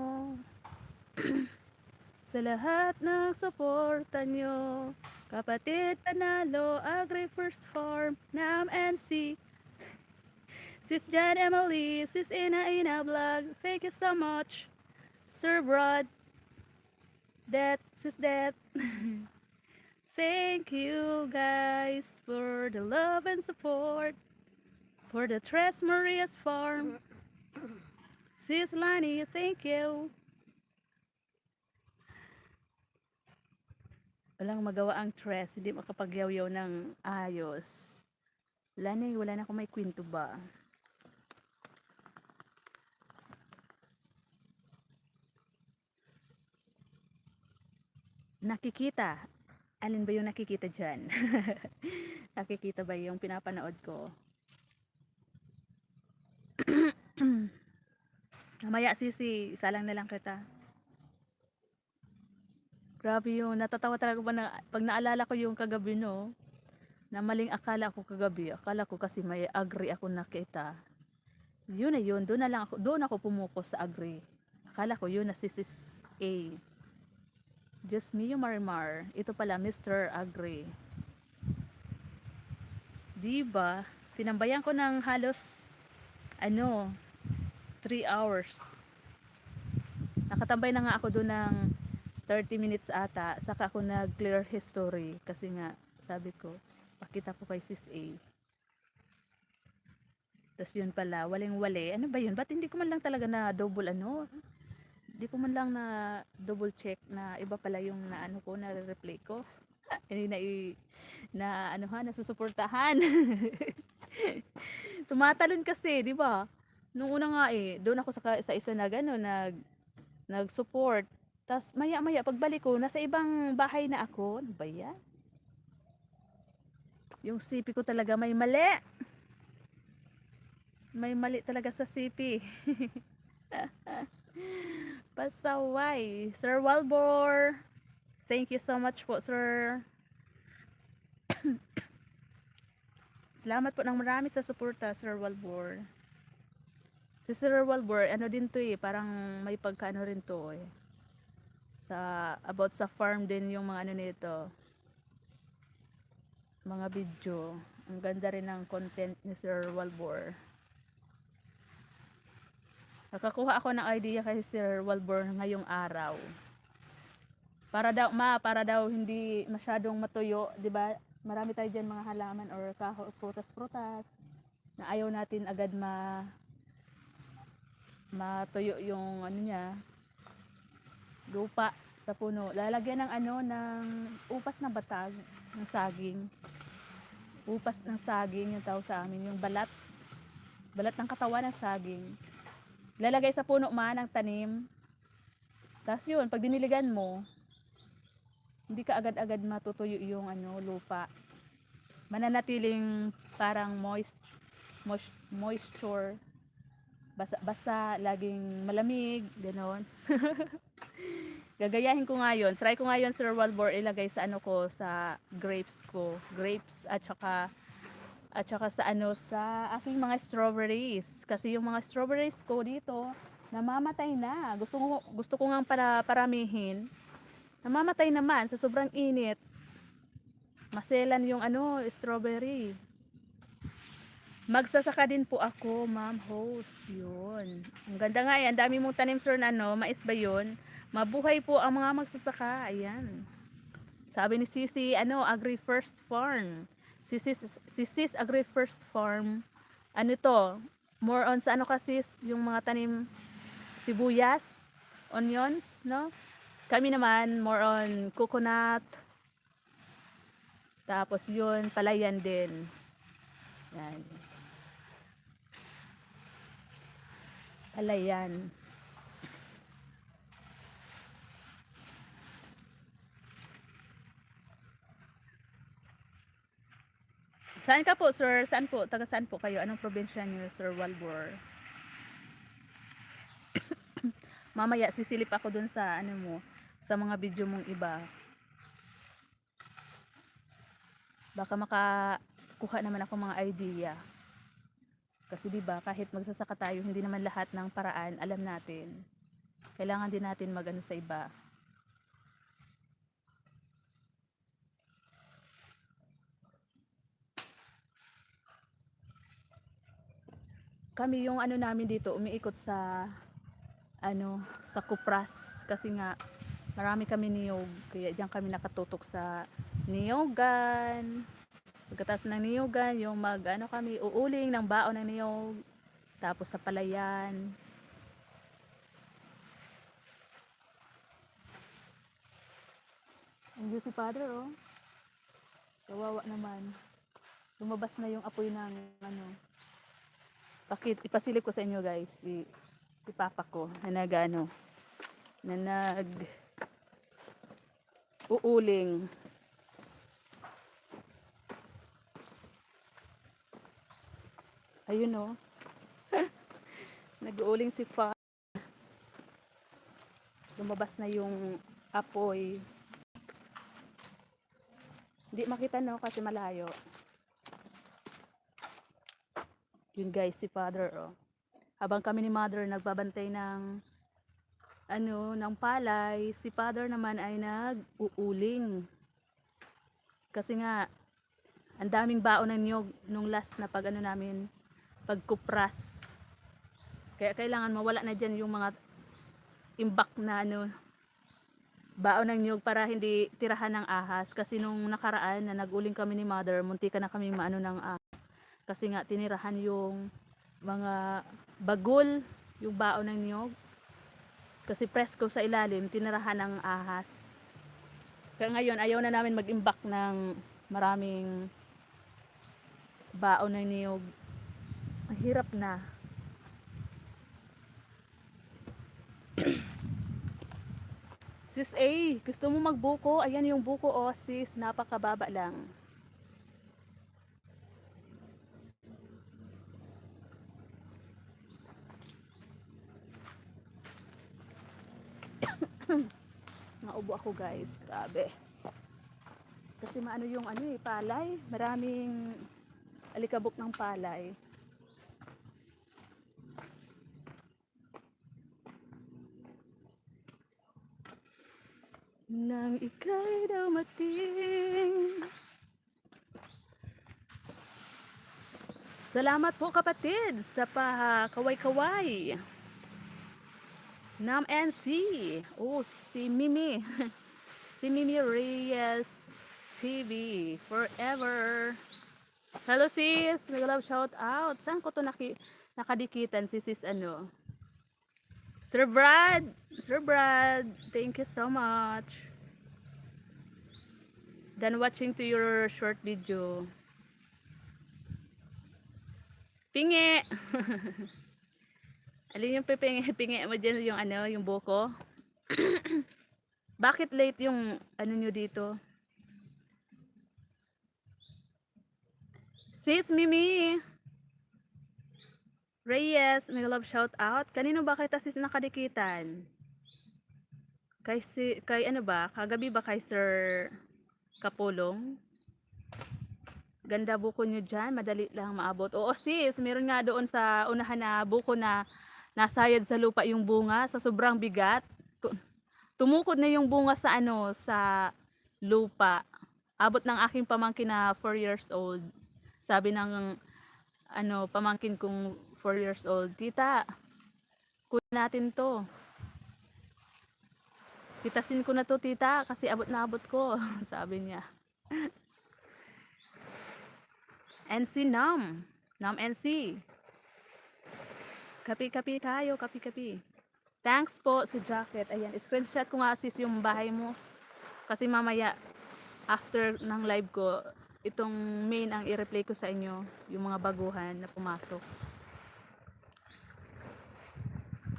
Sa lahat ng suporta nyo. Kapatid Panalo, Agri First Farm, NAM NC, Sis Jan Emily, Sis Ina Vlog, thank you so much. Sir Brad, Sis that. Thank you guys for the love and support for the Tres Marias Farm. Sis Lani, thank you. Walang magawa ang Tres, hindi makapagyaw-yaw ng ayos. Lani, wala na akong may kwento ba? Nakikita. Alin ba yung nakikita dyan? Nakikita ba yung pinapanood ko? Mamaya sisi, isa lang na lang kita. Grabe yun, natatawa talaga pag naalala ko yung kagabi no, na maling akala ko kagabi. Akala ko kasi may agri ako nakita. Yun na yun, doon ako pumuko sa agri. Akala ko yun na si Sis A. Just me yung Marimar. Ito pala, Mr. Agri. Diba? Tinambayan ko ng halos, 3 hours. Nakatambay na nga ako doon ng 30 minutes ata. Saka ako nag-clear history. Kasi nga, sabi ko, pakita ko kay Sis A. Tapos yun pala, waling-wali. Ano ba yun? Ba't hindi ko man lang talaga na double Hindi ko man lang na double check na iba pala yung na replay ko. Hindi nasusuportahan. Tumatalon kasi, di ba? Nung una nga doon ako sa isa na nag-support. Tapos maya-maya pagbalik ko, nasa ibang bahay na ako. Ano ba yan? Yung CP ko talaga may mali. May mali talaga sa CP. Pasaway. Sir Walbor. Thank you so much po, sir. Salamat po ng marami sa suporta, Sir Walbor. Si Sir Walbor, din to parang may pagkaano rin to about sa farm din yung mga nito. Mga video. Ang ganda rin ng content ni Sir Walbor. Nakakuha ako ng idea kay Sir Walbor ngayong araw. Para daw hindi masyadong matuyo, 'di ba? Marami tayo diyan mga halaman or prutas-prutas na ayaw natin agad matuyo yung lupa sa puno. Lalagyan ng upas na batag ng saging. Upas ng saging yung tawag sa amin, yung balat ng katawan ng saging. Lalagay sa puno ng tanim. Tapos yun, pag diniligan mo, hindi ka agad-agad matutuyo yung lupa. Mananatiling parang moisture. Basa, laging malamig, gano'n. Gagayahin ko ngayon. Try ko ngayon, Sir Walbor, ilagay sa sa grapes ko. Grapes at saka sa aking mga strawberries. Kasi yung mga strawberries ko dito, namamatay na. Gusto ko nga paramihin. Namamatay naman sa sobrang init. Maselan yung strawberry. Magsasaka din po ako, ma'am host. Yun. Ang ganda nga yan. Dami mong tanim, sir, mais ba yun? Mabuhay po ang mga magsasaka. Ayan. Sabi ni Sisi, Agri First Farm. Sis Agri First Farm. More on sa kasi yung mga tanim sibuyas, onions, no? Kami naman more on coconut. Tapos yun, palayan din. Yan. Palayan. Saan ka po, sir? Saan po? Taga saan po kayo? Anong probinsya niyo, Sir Walbor? Mamaya sisilip ako dun sa sa mga video mong iba. Baka makakuha naman ako mga idea. Kasi 'di ba, kahit magsasaka tayo, hindi naman lahat ng paraan alam natin. Kailangan din natin magano sa iba. kami yung ano namin dito umiikot sa ano sa Kupras kasi nga marami kami niyog kaya diyan kami nakatutok sa niyogan. Pagkatapos ng niyogan yung mag ano kami uuling ng baon ng niyog tapos sa palayan. Ang si Father oh. Kawawa naman. Lumabas na yung apoy ng ano. Ipasilip ko sa inyo guys si papa ko na nag ano na nag uuling. Ayun oh. Nag-uuling si Fa. Lumabas na yung apoy. Hindi makita no kasi malayo. Yun guys si Father oh. Habang kami ni Mother nagbabantay ng ano ng palay, si Father naman ay nag-uuling. Kasi nga ang daming baon ng niyog nung last na pag ano namin pagkupras. Kaya kailangan mawala na diyan yung mga imbak na ano baon ng niyog para hindi tirahan ng ahas kasi nung nakaraan na nag-uling kami ni Mother, munti ka na kaming maano ng ahas kasi nga tinirahan yung mga bagol, yung baon ng niyog kasi presko sa ilalim, tinirahan ng ahas. Kaya ngayon ayaw na namin mag-imbak ng maraming baon ng niyog. Ang hirap na. Sis A, gusto mo magbuko? Ayan yung buko oh sis, napakababa lang. Naubo ako guys, grabe. Kasi maano yung ano eh, palay, maraming alikabok ng palay. Nang ika'y dumating. Salamat po kapatid sa kaway-kaway. Nam NC. Oh, si Mimi. Si Mimi Reyes TV. Forever. Hello sis. Nag-love shout out. Saan ko to nakadikitan si sis ano? Sir Brad. Sir Brad. Thank you so much. Then watching to your short video. Pingi. Alin yung pingi mo dyan yung ano, yung buko? Bakit late yung ano nyo dito? Sis Mimi Reyes, may love shout out. Kanino ba kita sis nakadikitan? Kay ano ba? Kagabi ba kay Sir Kapulong? Ganda buko nyo dyan, madali lang maabot. Oo sis, meron nga doon sa unahan na buko na nasayad sa lupa yung bunga sa sobrang bigat. Tumukod na yung bunga sa ano, sa lupa. Abot ng aking pamangkin na 4 years old. Sabi ng ano, pamangkin kong 4 years old, tita, kunin natin to. Titasin ko na to tita kasi abot na abot ko. Sabi niya. NC Nam NC. Kapi-kapi tayo, kapi-kapi. Thanks po sa jacket. Ayan, screenshot ko nga sis yung bahay mo. Kasi mamaya, after ng live ko, itong main ang i-replay ko sa inyo. Yung mga baguhan na pumasok.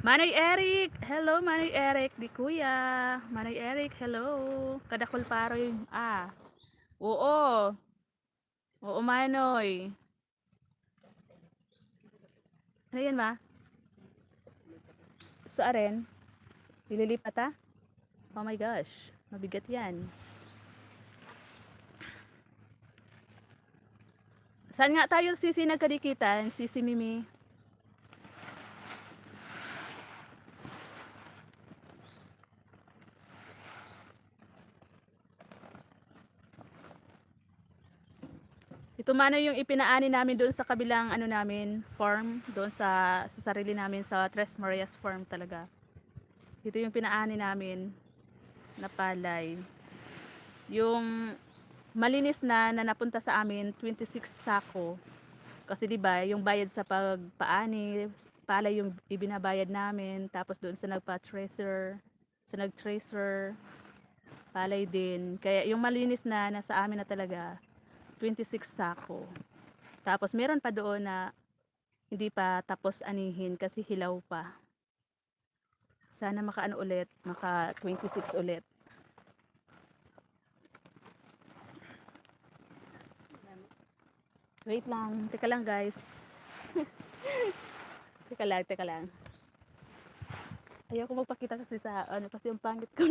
Manay Eric! Hello Manay Eric! Di kuya! Manay Eric, hello! Kadakol paro yung... Oo! Oo Manoy! Ano yan ma? So aren? Ililipat ha? Oh my gosh! Mabigat yan. Saan nga tayo sisi nagkadikitan? Sisi Mimi? Ito man yung ipinaani namin doon sa kabilang ano namin, farm, doon sa sarili namin sa Tres Marias farm talaga. Ito yung pinaani namin na palay. Yung malinis na napunta sa amin 26 sako. Kasi 'di ba, yung bayad sa pagpaani, palay yung ibinabayad namin, tapos doon sa nagpa-tracer, sa nag-tracer, palay din. Kaya yung malinis na nasa amin na talaga 26 sako. Tapos meron pa doon na hindi pa tapos anihin kasi hilaw pa. Sana makaano ulit, maka 26 ulit. Wait lang, teka lang guys. Teka lang. Ayaw ko magpakita kasi sa ano kasi yung pangit ko.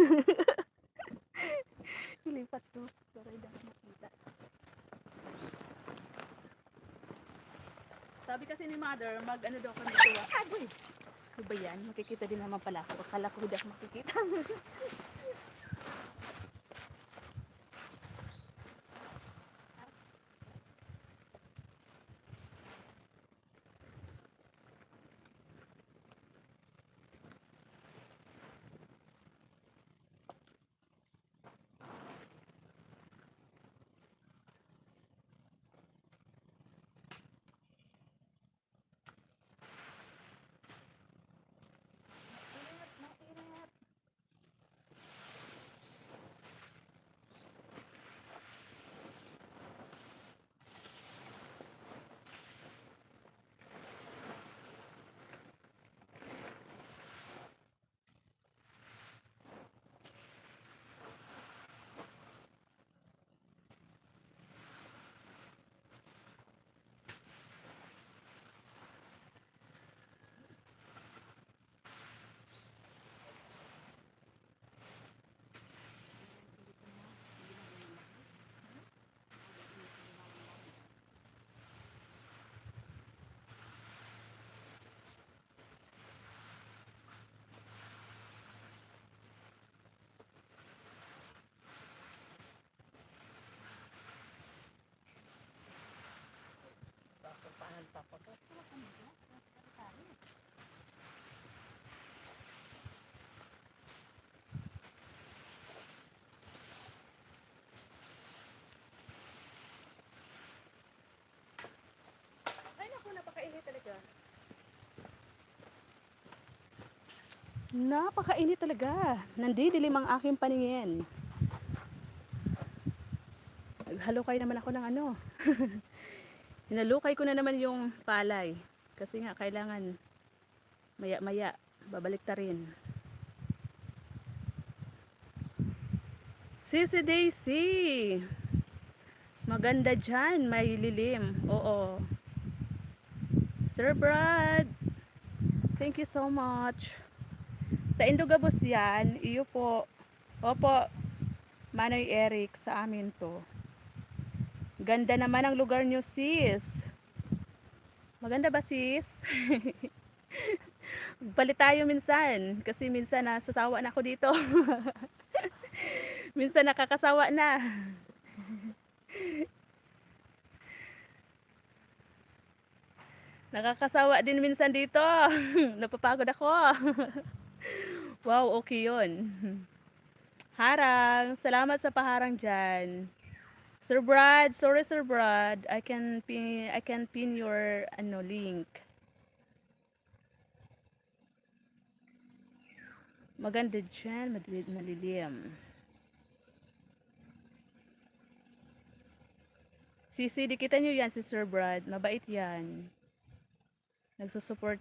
Ilipat ko para hindi ako makita. Sabi kasi ni mother, mag ano daw kami dito. Agoy! Ano ba yan? Makikita din naman pala ako. Akala ko hindi ako makikita. Paano pa po to? Ay naku, napakainit talaga. Napakainit talaga. Nandidilim ang aking paningin. Naghalukay naman ako ng ano. Hinalukay ko na naman yung palay. Kasi nga kailangan maya-maya babalik ta rin. Sisi Daisy. Maganda dyan, may lilim. Oo. Sir Brad, thank you so much. Sa Indogabos yan, iyo po. Opo, Manoy Eric, sa amin to. Ganda naman ang lugar nyo, sis. Maganda ba, sis? Balik tayo minsan. Kasi minsan nasasawa na ako dito. Minsan nakakasawa na. Nakakasawa din minsan dito. Napapagod ako. Wow, okay yun. Harang. Salamat sa paharang dyan. Sir Brad, sorry Sir Brad. I can pin your ano link. Maganda dyan, malilim. Sisi, kita nyo yan si Sir Brad. Mabait yan. Nagsusupport,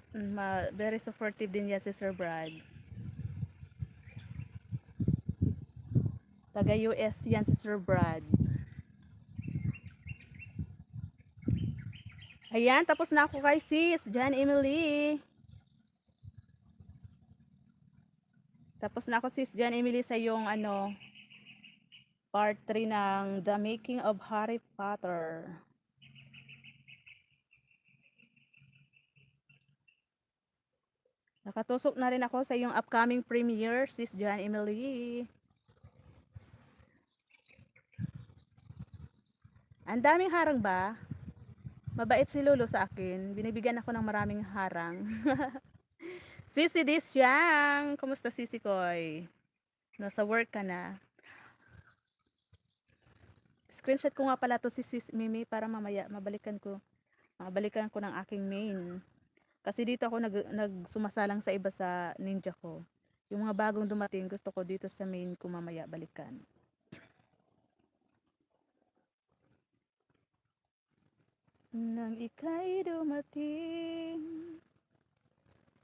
very supportive din yan si Sir Brad. Taga US yan si Sir Brad. Ayan, tapos na ako kay sis, Jan Emily. Tapos na ako sis, Jan Emily sa yung ano, part 3 ng The Making of Harry Potter. Nakatusok na rin ako sa yung upcoming premiere, sis Jan Emily. Ang daming harang ba? Mabait si Lolo sa akin. Binibigyan ako ng maraming harang. Sisi Disyang! Kumusta Sisi Koy? Nasa work ka na? Screenshot ko nga pala to si Sis Mimi para mamaya mabalikan ko ng aking main. Kasi dito ako nagsumasalang sa iba sa ninja ko. Yung mga bagong dumating, gusto ko dito sa main ko mamaya balikan. Nang ika'y dumating,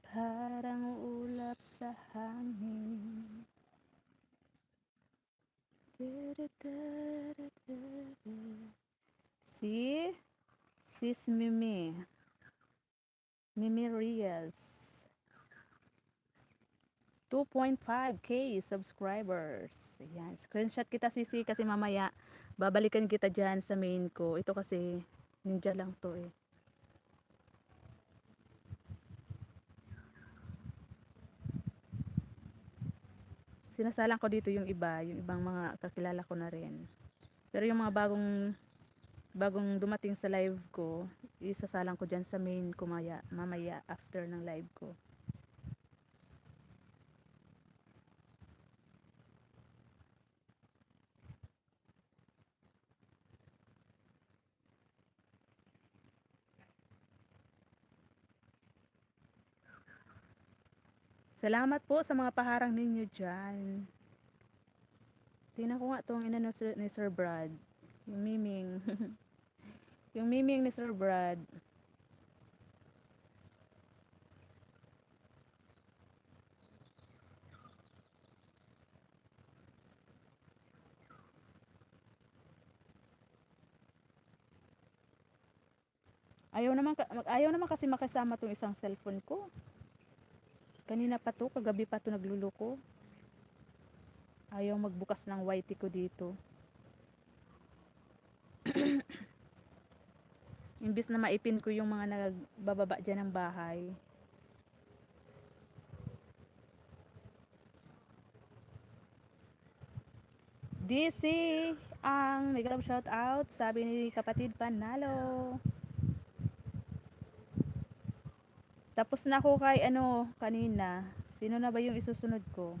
parang ulap sa hangin. Si Sis Mimi Riaz, 2.5k subscribers. Ayan, screenshot kita Sisi kasi mamaya babalikan kita dyan sa main ko. Ito kasi ninja lang to eh. Sinasalang ko dito yung ibang mga kakilala ko na rin. Pero yung mga bagong dumating sa live ko, isasalang ko dyan sa main ko mamaya after ng live ko. Salamat po sa mga paharang ninyo dyan. Tingnan ko nga itong inano ni Sir Brad. Yung miming. Yung miming ni Sir Brad. Ayaw naman kasi makasama tong isang cellphone ko. Kanina pa to, kagabi pa to nagluluko. Ayaw magbukas ng YT ko dito. Imbis na maipin ko yung mga nagbababa dyan ng bahay. DC ang mega love shout out, sabi ni kapatid Panalo. Tapos na ako kay kanina. Sino na ba yung isusunod ko?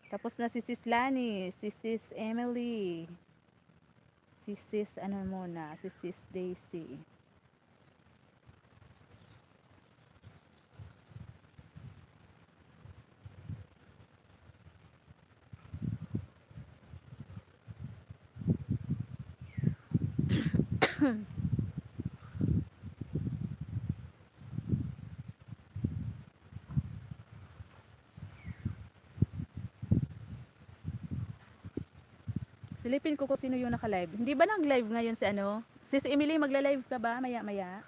Tapos na si Sis Lani, si Sis Emily, si Sis muna, si Sis Daisy. Silipin ko kung sino yung naka-live. Hindi ba nag-live ngayon si Sis Emily, magla-live ka ba maya-maya?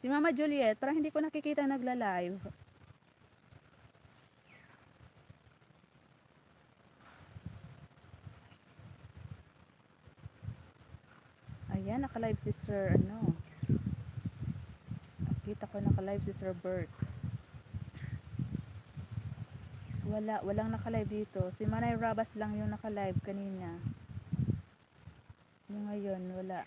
Si Mama Juliet, parang hindi ko nakikita nagla-live. Ayan, naka-live si Sir Nakita ko naka-live si Sir Bert. Walang naka-live dito. Si Manay Rabas lang yung naka-live kanina. Yung ngayon, wala.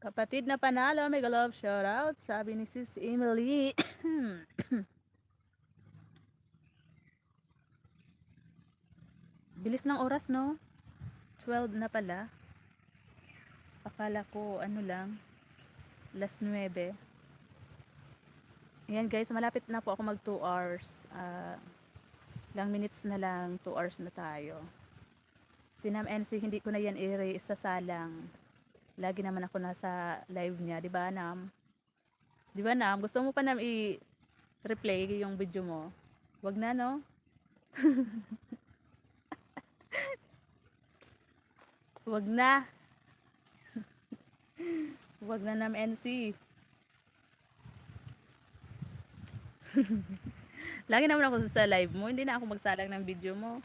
Kapatid na Panalo, mega love shout out, sabi ni Sis Emily. Bilis ng oras, no? 12 na pala. Akala ko lang, alas 9. Ayan guys, malapit na po ako mag 2 hours. Ilang minutes na lang, 2 hours na tayo. Si Nam NC, hindi ko na yan isasalang. Lagi naman ako nasa live niya, di ba Nam? Di ba Nam? Gusto mo pa Nam i-replay yung video mo? Wag na, no? Wag na. Wag na Nam NC. Lagi naman ako sa live mo, hindi na ako magsalang ng video mo.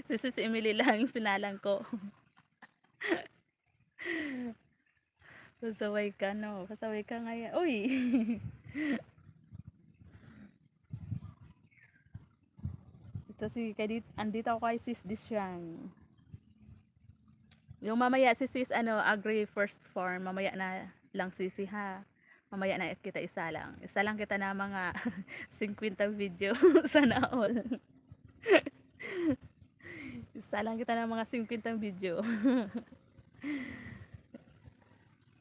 Si Emily lang yung sinalang ko. Pasaway ka, no? Pasaway ka ngayon. Uy! Ito si, andito ako kay sis Disyang. Yung mamaya si sis, agree first form, mamaya na lang sisi ha. Mamaya na kita isa lang. Isa lang kita na mga 50 video. Sana all. Isa lang kita na mga 50 video.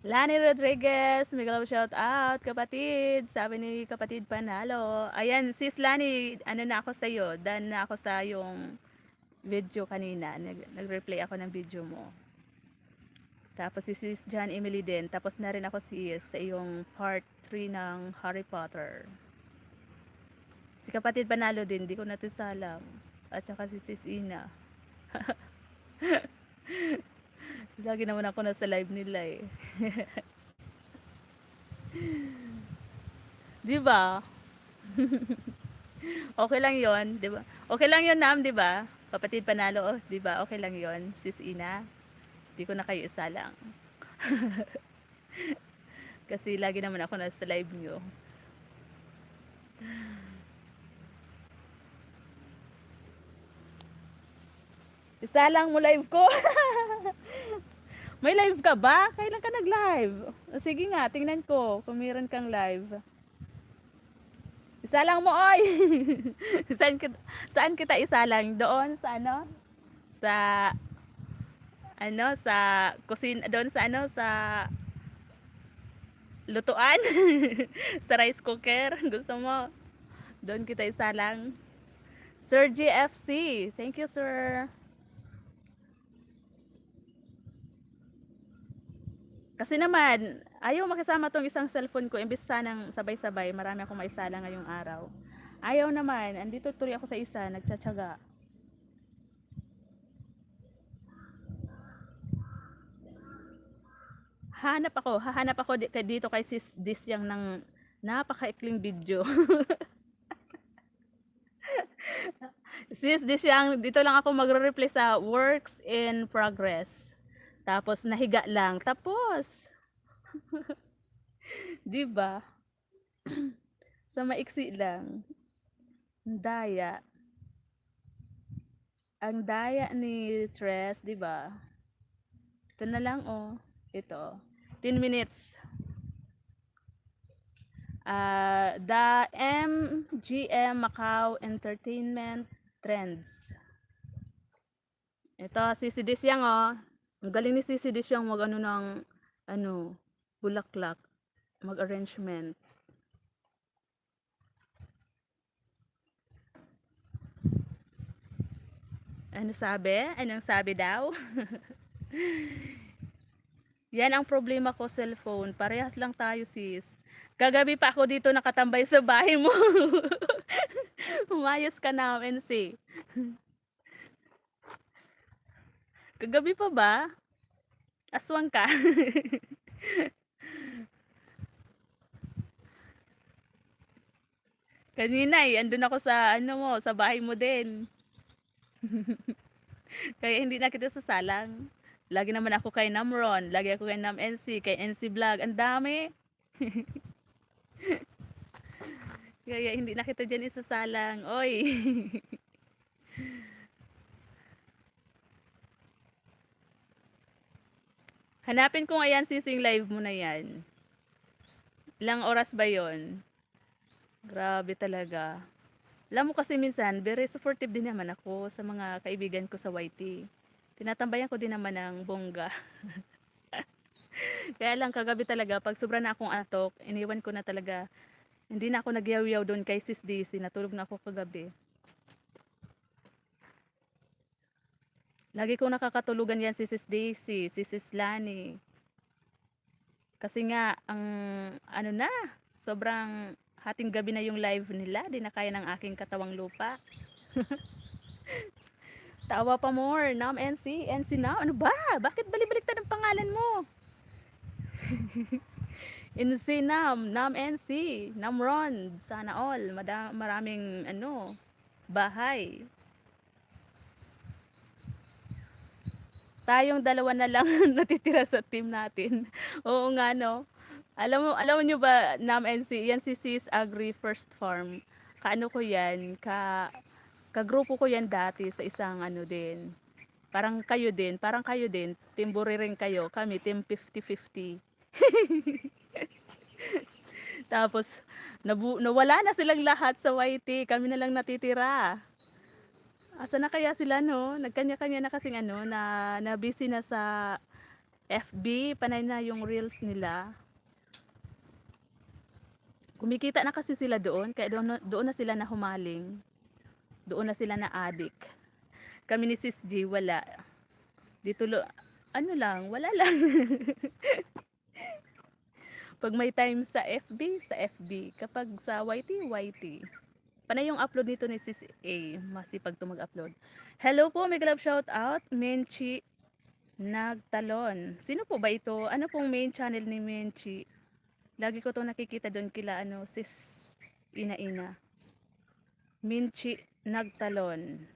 Lani Rodriguez, Miguel shout out, kapatid. Sabi ni kapatid Panalo. Ayan, sis Lani, na ako sa iyo. Dan na ako sa yung video kanina. Nag-replay ako ng video mo. Tapos si sis John Emily din. Tapos na rin ako sa iyong part 3 ng Harry Potter. Si kapatid Panalo din, di ko na ito salang. At saka si sis Ina. Lagi naman ako nasa live nila eh. Di ba? Okay lang 'yon, di ba? Okay lang 'yon, Nam, di ba? Kapatid Panalo, oh, di ba? Okay lang 'yon, sis Ina. Di ko na kayo isa lang. Kasi lagi naman ako nasa live nyo. Isa lang mo live ko. May live ka ba? Kailan ka nag-live? Sige nga, tingnan ko kung meron kang live. Isa lang mo, oy. Saan kita isa lang? Doon sa sa kusina, doon sa sa lutuan. Sa rice cooker. Gusto mo? Doon kita isa lang. Sir GFC. Thank you, sir. Kasi naman, ayaw makisama tong isang cellphone ko. Imbis sanang sabay-sabay, marami akong maisala ngayong araw. Ayaw naman, andito tuloy ako sa isa, nagtsatsaga. Hahanap ako dito kay sis Disyang ng napakaikling video. Sis Disyang, dito lang ako magre-reply sa works in progress. Tapos nahiga lang. Tapos, 'di ba? Sa maiksi lang. Daya. Ang daya ni Tres, 'di ba? Ito na lang oh. Ito. 10 minutes. The MGM Macau Entertainment Trends. Ito, si Disyang oh. Ang galing ni Sisi Disyang mag ng bulaklak, mag-arrangement. Ano sabi? Anong sabi daw? Yan ang problema ko, cellphone. Parehas lang tayo, sis. Kagabi pa ako dito nakatambay sa bahay mo. Umayos ka na, NC. Kagabi pa ba? Aswang ka. Kanina andun ako sa sa bahay mo din. Kaya hindi na kita sasalang. Lagi naman ako kay Namron, lagi ako kay Nam NC, kay NC Vlog, ang dami. Kaya hindi na kita dyan isasalang. Oy. Hanapin ko ngayon sising live mo na yan. Ilang oras ba yon? Grabe talaga. Alam mo kasi minsan, very supportive din naman ako sa mga kaibigan ko sa YT. Tinatambayan ko din naman ng bongga. Kaya lang kagabi talaga, pag sobra na akong atok, iniwan ko na talaga. Hindi na ako nagyaw-yaw doon kay Sis Daisy. Natulog na ako kagabi. Lagi kong nakakatulugan yan si Sis Daisy, si Sis Lani. Kasi nga, sobrang hating gabi na yung live nila. Di na kaya ng aking katawang lupa. Tawa pa more. Nam NC. NC now? Ano ba? Bakit bali-baliktad ang pangalan mo? NC Nam. Nam NC. Namron. Sana all. Maraming bahay. Tayong dalawa na lang natitira sa team natin. Oo nga, no? Alam mo nyo ba, Nam NC, yan si Sis Agri First Farm. Kaano ko yan, kagrupo ko yan dati sa isang ano din. Parang kayo din, team Buri rin kayo, kami team 50-50. Tapos, nawala na silang lahat sa YT, kami na lang natitira. Asa na kaya sila, no? Nagkanya-kanya na kasing ano, na busy na sa FB, panay na yung reels nila. Kumikita na kasi sila doon, kaya doon na sila na humaling. Doon na sila na addict. Kami ni Sis G, wala. Dito ano lang, wala lang. Pag may time sa FB. Kapag sa YT. Panay yung upload nito ni Sis A. Masipag to mag-upload. Hello po, may love shout out. Menchi Nagtalon. Sino po ba ito? Ano pong main channel ni Menchi? Lagi ko itong nakikita doon kila Sis Ina. Menchi Nagtalon.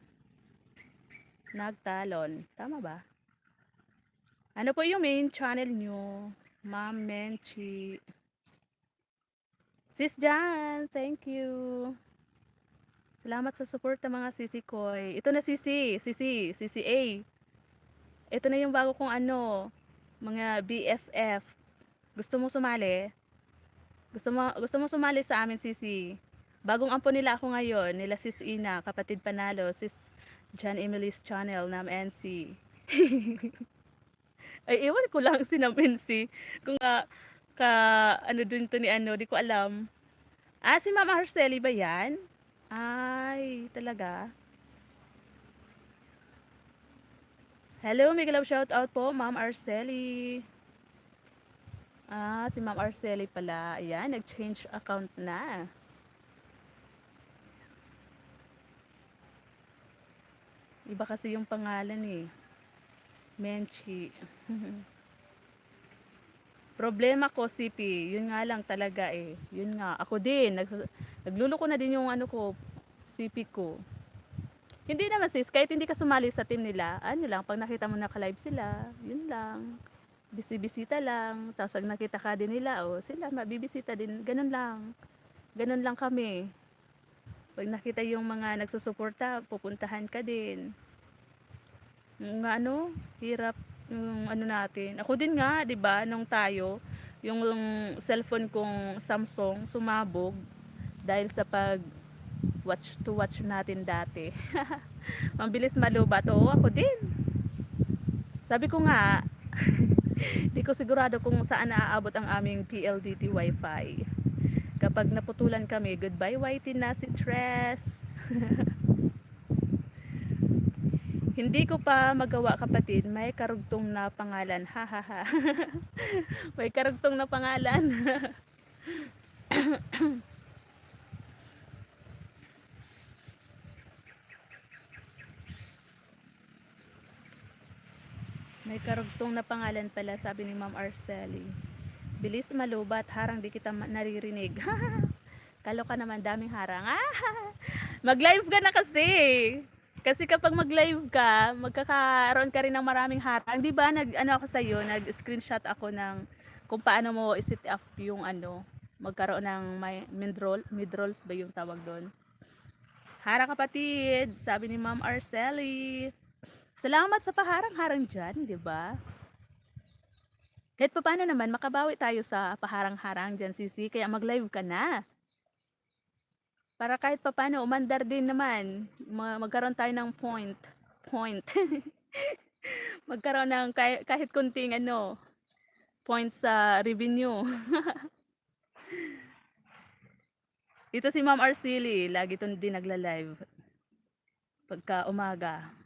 Tama ba? Ano po yung main channel nyo? Ma'am Menchi. Sis Jan, thank you. Salamat sa support ng mga sisi ko. Ito na sisi A. Ito na yung bago kong mga BFF. Gusto mo sumali? Gusto mo sumali sa amin, sisi? Bagong ampo nila ako ngayon, nila Sis Ina, Kapatid Panalo, Sis Jan Emily's channel, Nam NC. Ay, ewan ko lang si Nam NC. Kung ano dun to ni di ko alam. Si Ma'am Arceli ba yan? Ay, talaga? Hello, may love shout out po, Ma'am Arceli. Si Ma'am Arceli pala. Ayan, nag-change account na. Iba kasi yung pangalan eh. Menchi. Problema ko, CP. Yun nga lang talaga eh. Yun nga. Ako din. Nagluloko na din yung CP ko. Hindi naman sis, kahit hindi ka sumali sa team nila, ano lang, pag nakita mo naka-live sila, yun lang. Bisita lang. Tapos pag nakita ka din nila, sila mabibisita din. Ganun lang kami. Pag nakita yung mga nagsusuporta, pupuntahan ka din. Hirap yung natin. Ako din nga, 'di ba, nung tayo, yung cellphone kong Samsung sumabog dahil sa watch natin dati. Mabilis malubat. Oo, ako din. Sabi ko nga, di ko sigurado kung saan naaabot ang aming PLDT Wi-Fi. Kapag naputulan kami, goodbye YT na si Tres. Hindi ko pa magawa, kapatid. May karugtong na pangalan. Hahaha. May karugtong na pangalan. May karugtong na pangalan pala, sabi ni Ma'am Arceli. Bilis malubat, harang di kita naririnig. Kaloka naman, daming harang. Mag-live ka na kasi. Kasi kapag mag-live ka, magkakaroon ka rin ng maraming harang. Di ba, ako sa'yo, nag-screenshot ako ng kung paano mo i-set up yung magkaroon ng mid-rolls ba yung tawag doon. Harang kapatid, sabi ni Ma'am Arceli. Salamat sa paharang-harang dyan, di ba? Kahit pa paano naman, makabawi tayo sa paharang-harang dyan, sisi. Kaya mag-live ka na. Para kahit pa paano, umandar din naman. Magkaroon tayo ng point. Magkaroon ng kahit kunting point sa revenue. Ito si Ma'am Arceli, lagi itong din nagla-live. Pagka umaga.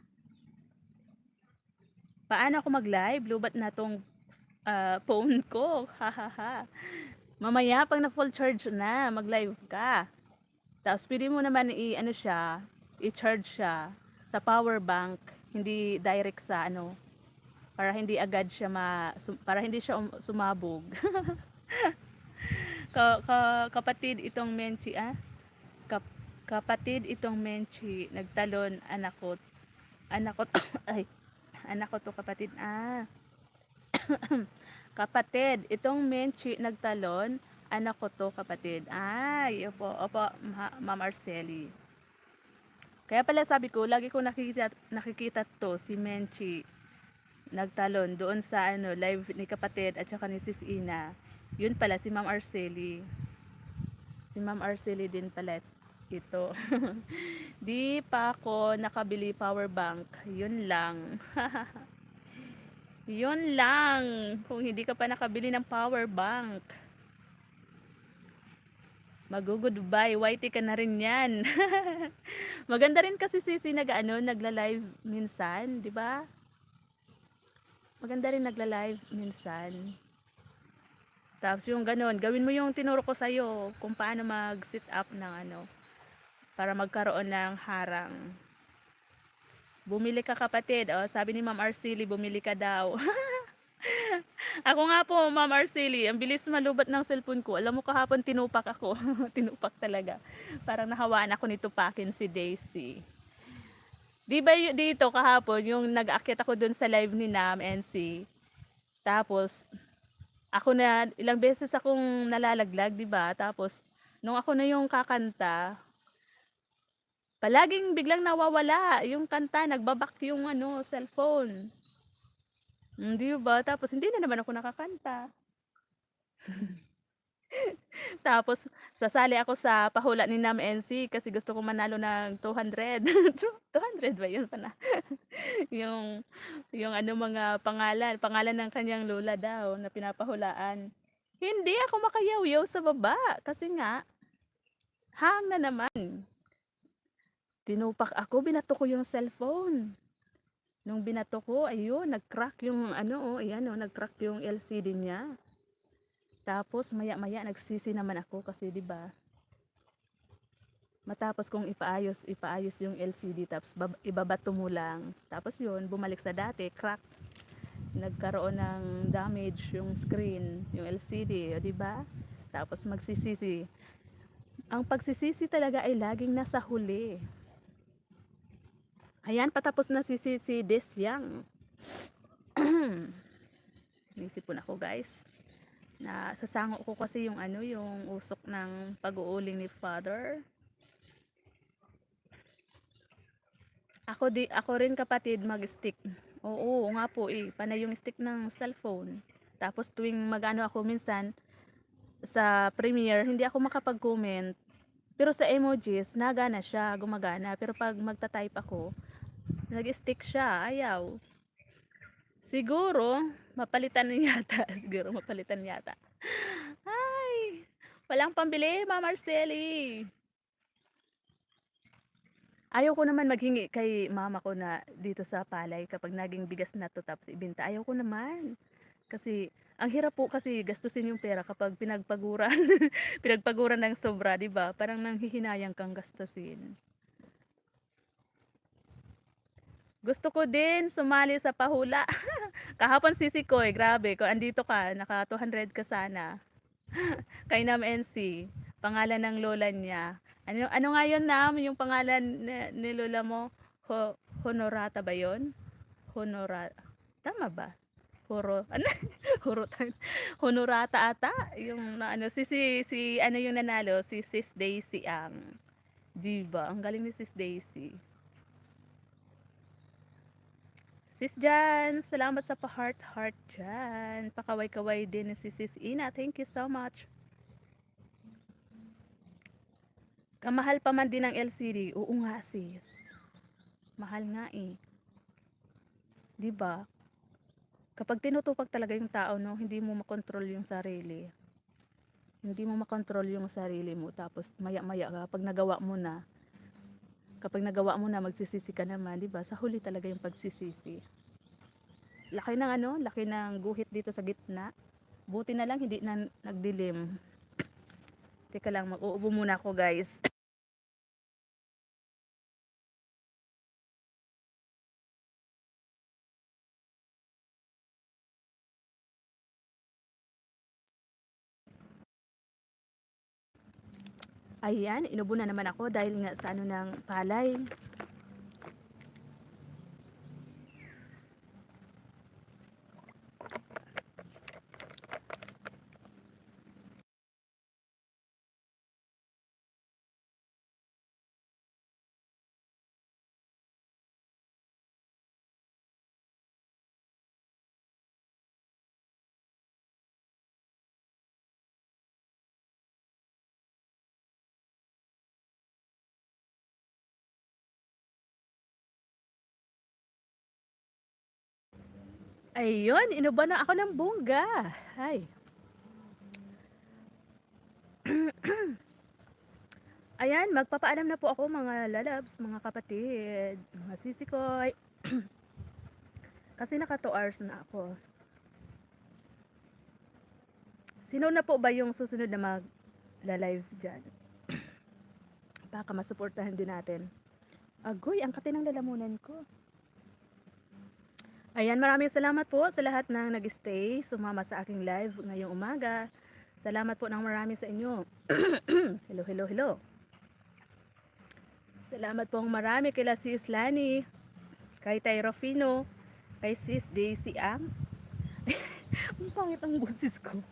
Paano ako mag-live? Lubat na tong phone ko. Hahaha. Mamaya, pag na-full charge na, mag-live ka. Tapos pwede mo naman i-charge siya sa power bank, hindi direct sa para hindi agad siya para hindi siya sumabog. Kapatid itong Menchi, kapatid itong Menchi, nagtalon anakot ay Anak ko to kapatid. Kapatid. Itong Menchi nagtalon. Anak ko to kapatid. Ay, opo, Ma'am Arceli. Kaya pala sabi ko, lagi ko nakikita to, si Menchi. Nagtalon doon sa live ni kapatid at saka ni Sis Ina. Yun pala, si Ma'am Arceli. Si Ma'am Arceli din pala ito. Di pa ako nakabili power bank. Yun lang. Yun lang. Kung hindi ka pa nakabili ng power bank, mag-goodbye. Whitey ka na rin yan. Maganda rin kasi Sisi nagla-live minsan, di ba? Maganda rin nagla-live minsan. Tapos yung ganon, gawin mo yung tinuro ko sa'yo kung paano mag-sit up ng para magkaroon ng harang. Bumili ka kapatid. Oh, sabi ni Ma'am Arceli, bumili ka daw. Ako nga po, Ma'am Arceli, ang bilis malubat ng cellphone ko. Alam mo kahapon tinupak ako. Tinupak talaga. Parang nahawaan ako ni tupakin si Daisy. Di ba dito kahapon yung nag-aakyat ako dun sa live ni Nam NC. Tapos ako na ilang beses akong nalalaglag, di ba? Tapos nung ako na yung kakanta, palaging biglang nawawala yung kanta, nagbabak yung cellphone. Di ba? Tapos hindi na naman ako nakakanta. Tapos sasali ako sa pahula ni Nam NC kasi gusto ko manalo ng 200. 200 ba yun pa na? yung mga pangalan ng kanyang lola daw na pinapahulaan. Hindi ako makayaw-yaw sa baba kasi nga hang na naman. Tinupak ako, binato ko yung cellphone. Nung binato ko, ayun, nag-crack yung ayan nag-crack yung LCD niya. Tapos maya-maya nagsisi naman ako kasi 'di ba? Matapos kong ipaayos yung LCD tapos ibabato mo lang. Tapos yun, bumalik sa dati, crack. Nagkaroon ng damage yung screen, yung LCD, 'di ba? Tapos magsisisi. Ang pagsisisi talaga ay laging nasa huli. Ayan, patapos na si Desyang. Naisipon ako, guys. Na sasango ko kasi yung yung usok ng pag-uuling ni Father. Ako rin kapatid mag-stick. Oo nga po panay yung stick ng cellphone. Tapos tuwing ako minsan sa Premiere, hindi ako makapag-comment. Pero sa emojis, nagana siya, gumagana. Pero pag magta-type ako, nag-stick siya, ayaw. Siguro, mapalitan yata. Siguro, mapalitan yata. Ay, walang pambili, Ma'am Marceli. Ayaw ko naman maghingi kay mama ko na dito sa palay kapag naging bigas na to tapos ibenta. Ayaw ko naman. Kasi, ang hirap po kasi gastusin yung pera kapag pinagpaguran. Pinagpaguran ng sobra, di ba? Parang nanghihinayang kang gastusin. Gusto ko din sumali sa pahula. Kahapon Sisi ko grabe. Kung andito ka, naka 200 ka sana. Kay Nam NC. Pangalan ng lola niya. Ano nga yun, Nam? Yung pangalan ni lola mo? Honorata ba yun? Honorata. Tama ba? Honorata ata. Yung si yung nanalo? Si Sis Daisy ang. Diba? Ang galing ni Sis Daisy. Sis Jan, salamat sa pa-heart dyan. Pakaway-kaway din si Sis Ina. Thank you so much. Kamahal pa man din ang LCD. Oo nga sis. Mahal nga Diba? Kapag tinutupak talaga yung tao, no, hindi mo makontrol yung sarili. Hindi mo makontrol yung sarili mo. Tapos maya-maya kapag nagawa mo na, magsisisi ka naman, diba? Sa huli talaga yung pagsisisi. Laki ng guhit dito sa gitna. Buti na lang hindi na nagdilim. Teka lang, mag-uubo muna ako, guys. Ayan, inubo na naman ako dahil nga sa ng palay. Ayun, inuba na ako ng bongga. Ay. Ayan, magpapaalam na po ako mga lalabs, mga kapatid, mga sisikoy. Kasi naka 2 hours na ako. Sino na po ba yung susunod na mag-live dyan? Baka masuportahan din natin. Agoy, ang kati ng lalamunan ko. Ayan, maraming salamat po sa lahat na nag-stay, sumama sa aking live ngayong umaga. Salamat po ng marami sa inyo. Hello, hello, hello. Salamat pong marami kila Sis Lani, kay Tay Rufino, kay Sis Daisy Ang. Ang pangit ang boses ko.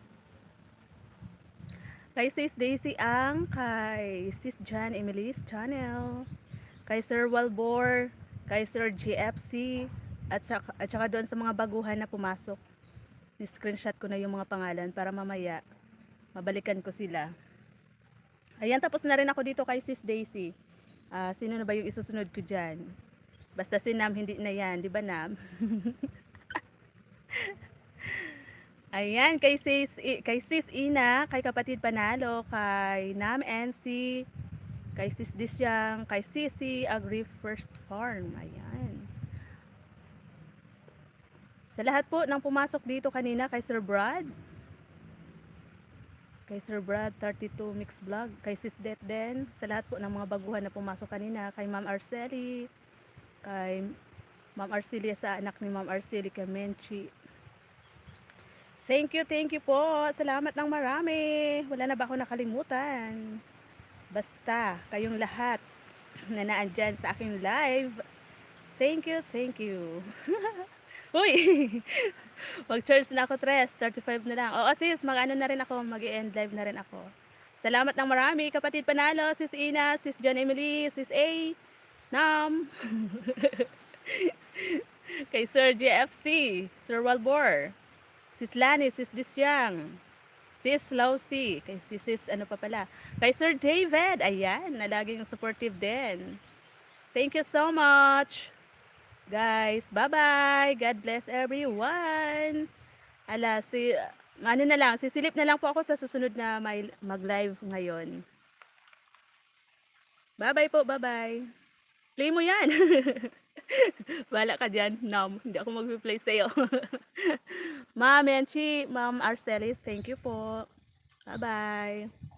Kay Sis Daisy Ang, kay Sis Jan Emily's channel, kay Sir Walbor, kay Sir GFC, at saka doon sa mga baguhan na pumasok. Ni-screenshot ko na yung mga pangalan para mamaya mabalikan ko sila. Ayan, tapos na rin ako dito kay Sis Daisy. Sino na ba yung isusunod ko dyan? Basta si Nam, hindi na yan. Di ba, Nam? Ayan, kay Sis Ina, kay Kapatid Panalo, kay Nam NC, kay Sis Disyang, kay Sisi Agri First Farm. Ayan. Sa lahat po ng pumasok dito kanina, kay Sir Brad, kay Sir Brad 32 Mix Vlog, kay Sis Det Den, sa lahat po ng mga baguhan na pumasok kanina, kay Ma'am Arceli, kay Ma'am Arceli sa anak ni Ma'am Arceli, kay Menchi. Thank you po. Salamat ng marami. Wala na ba ako nakalimutan? Basta, kayong lahat na naandyan sa aking live. Thank you. Uy! Mag-charge na ako, Tres. 35 na lang. Oo, sis, mag-ano na rin ako. Mag-end live na rin ako. Salamat ng marami. Kapatid Panalo, Sis Ina, Sis John Emily, Sis A, Nam, kay Sir GFC, Sir Walbor, Sis Lani, Sis Disyang, Sis Lausi, kay Sis ano pa pala, kay Sir David, ayan, na laging supportive din. Thank you so much. Guys, bye-bye. God bless everyone. Ano na lang, sisilip na lang po ako sa susunod na mag-live ngayon. Bye-bye po, bye-bye. Play mo yan. Wala ka dyan, Nam. Hindi ako mag-play sa'yo. Ma'am Menchi, Ma'am Arceli, thank you po. Bye-bye.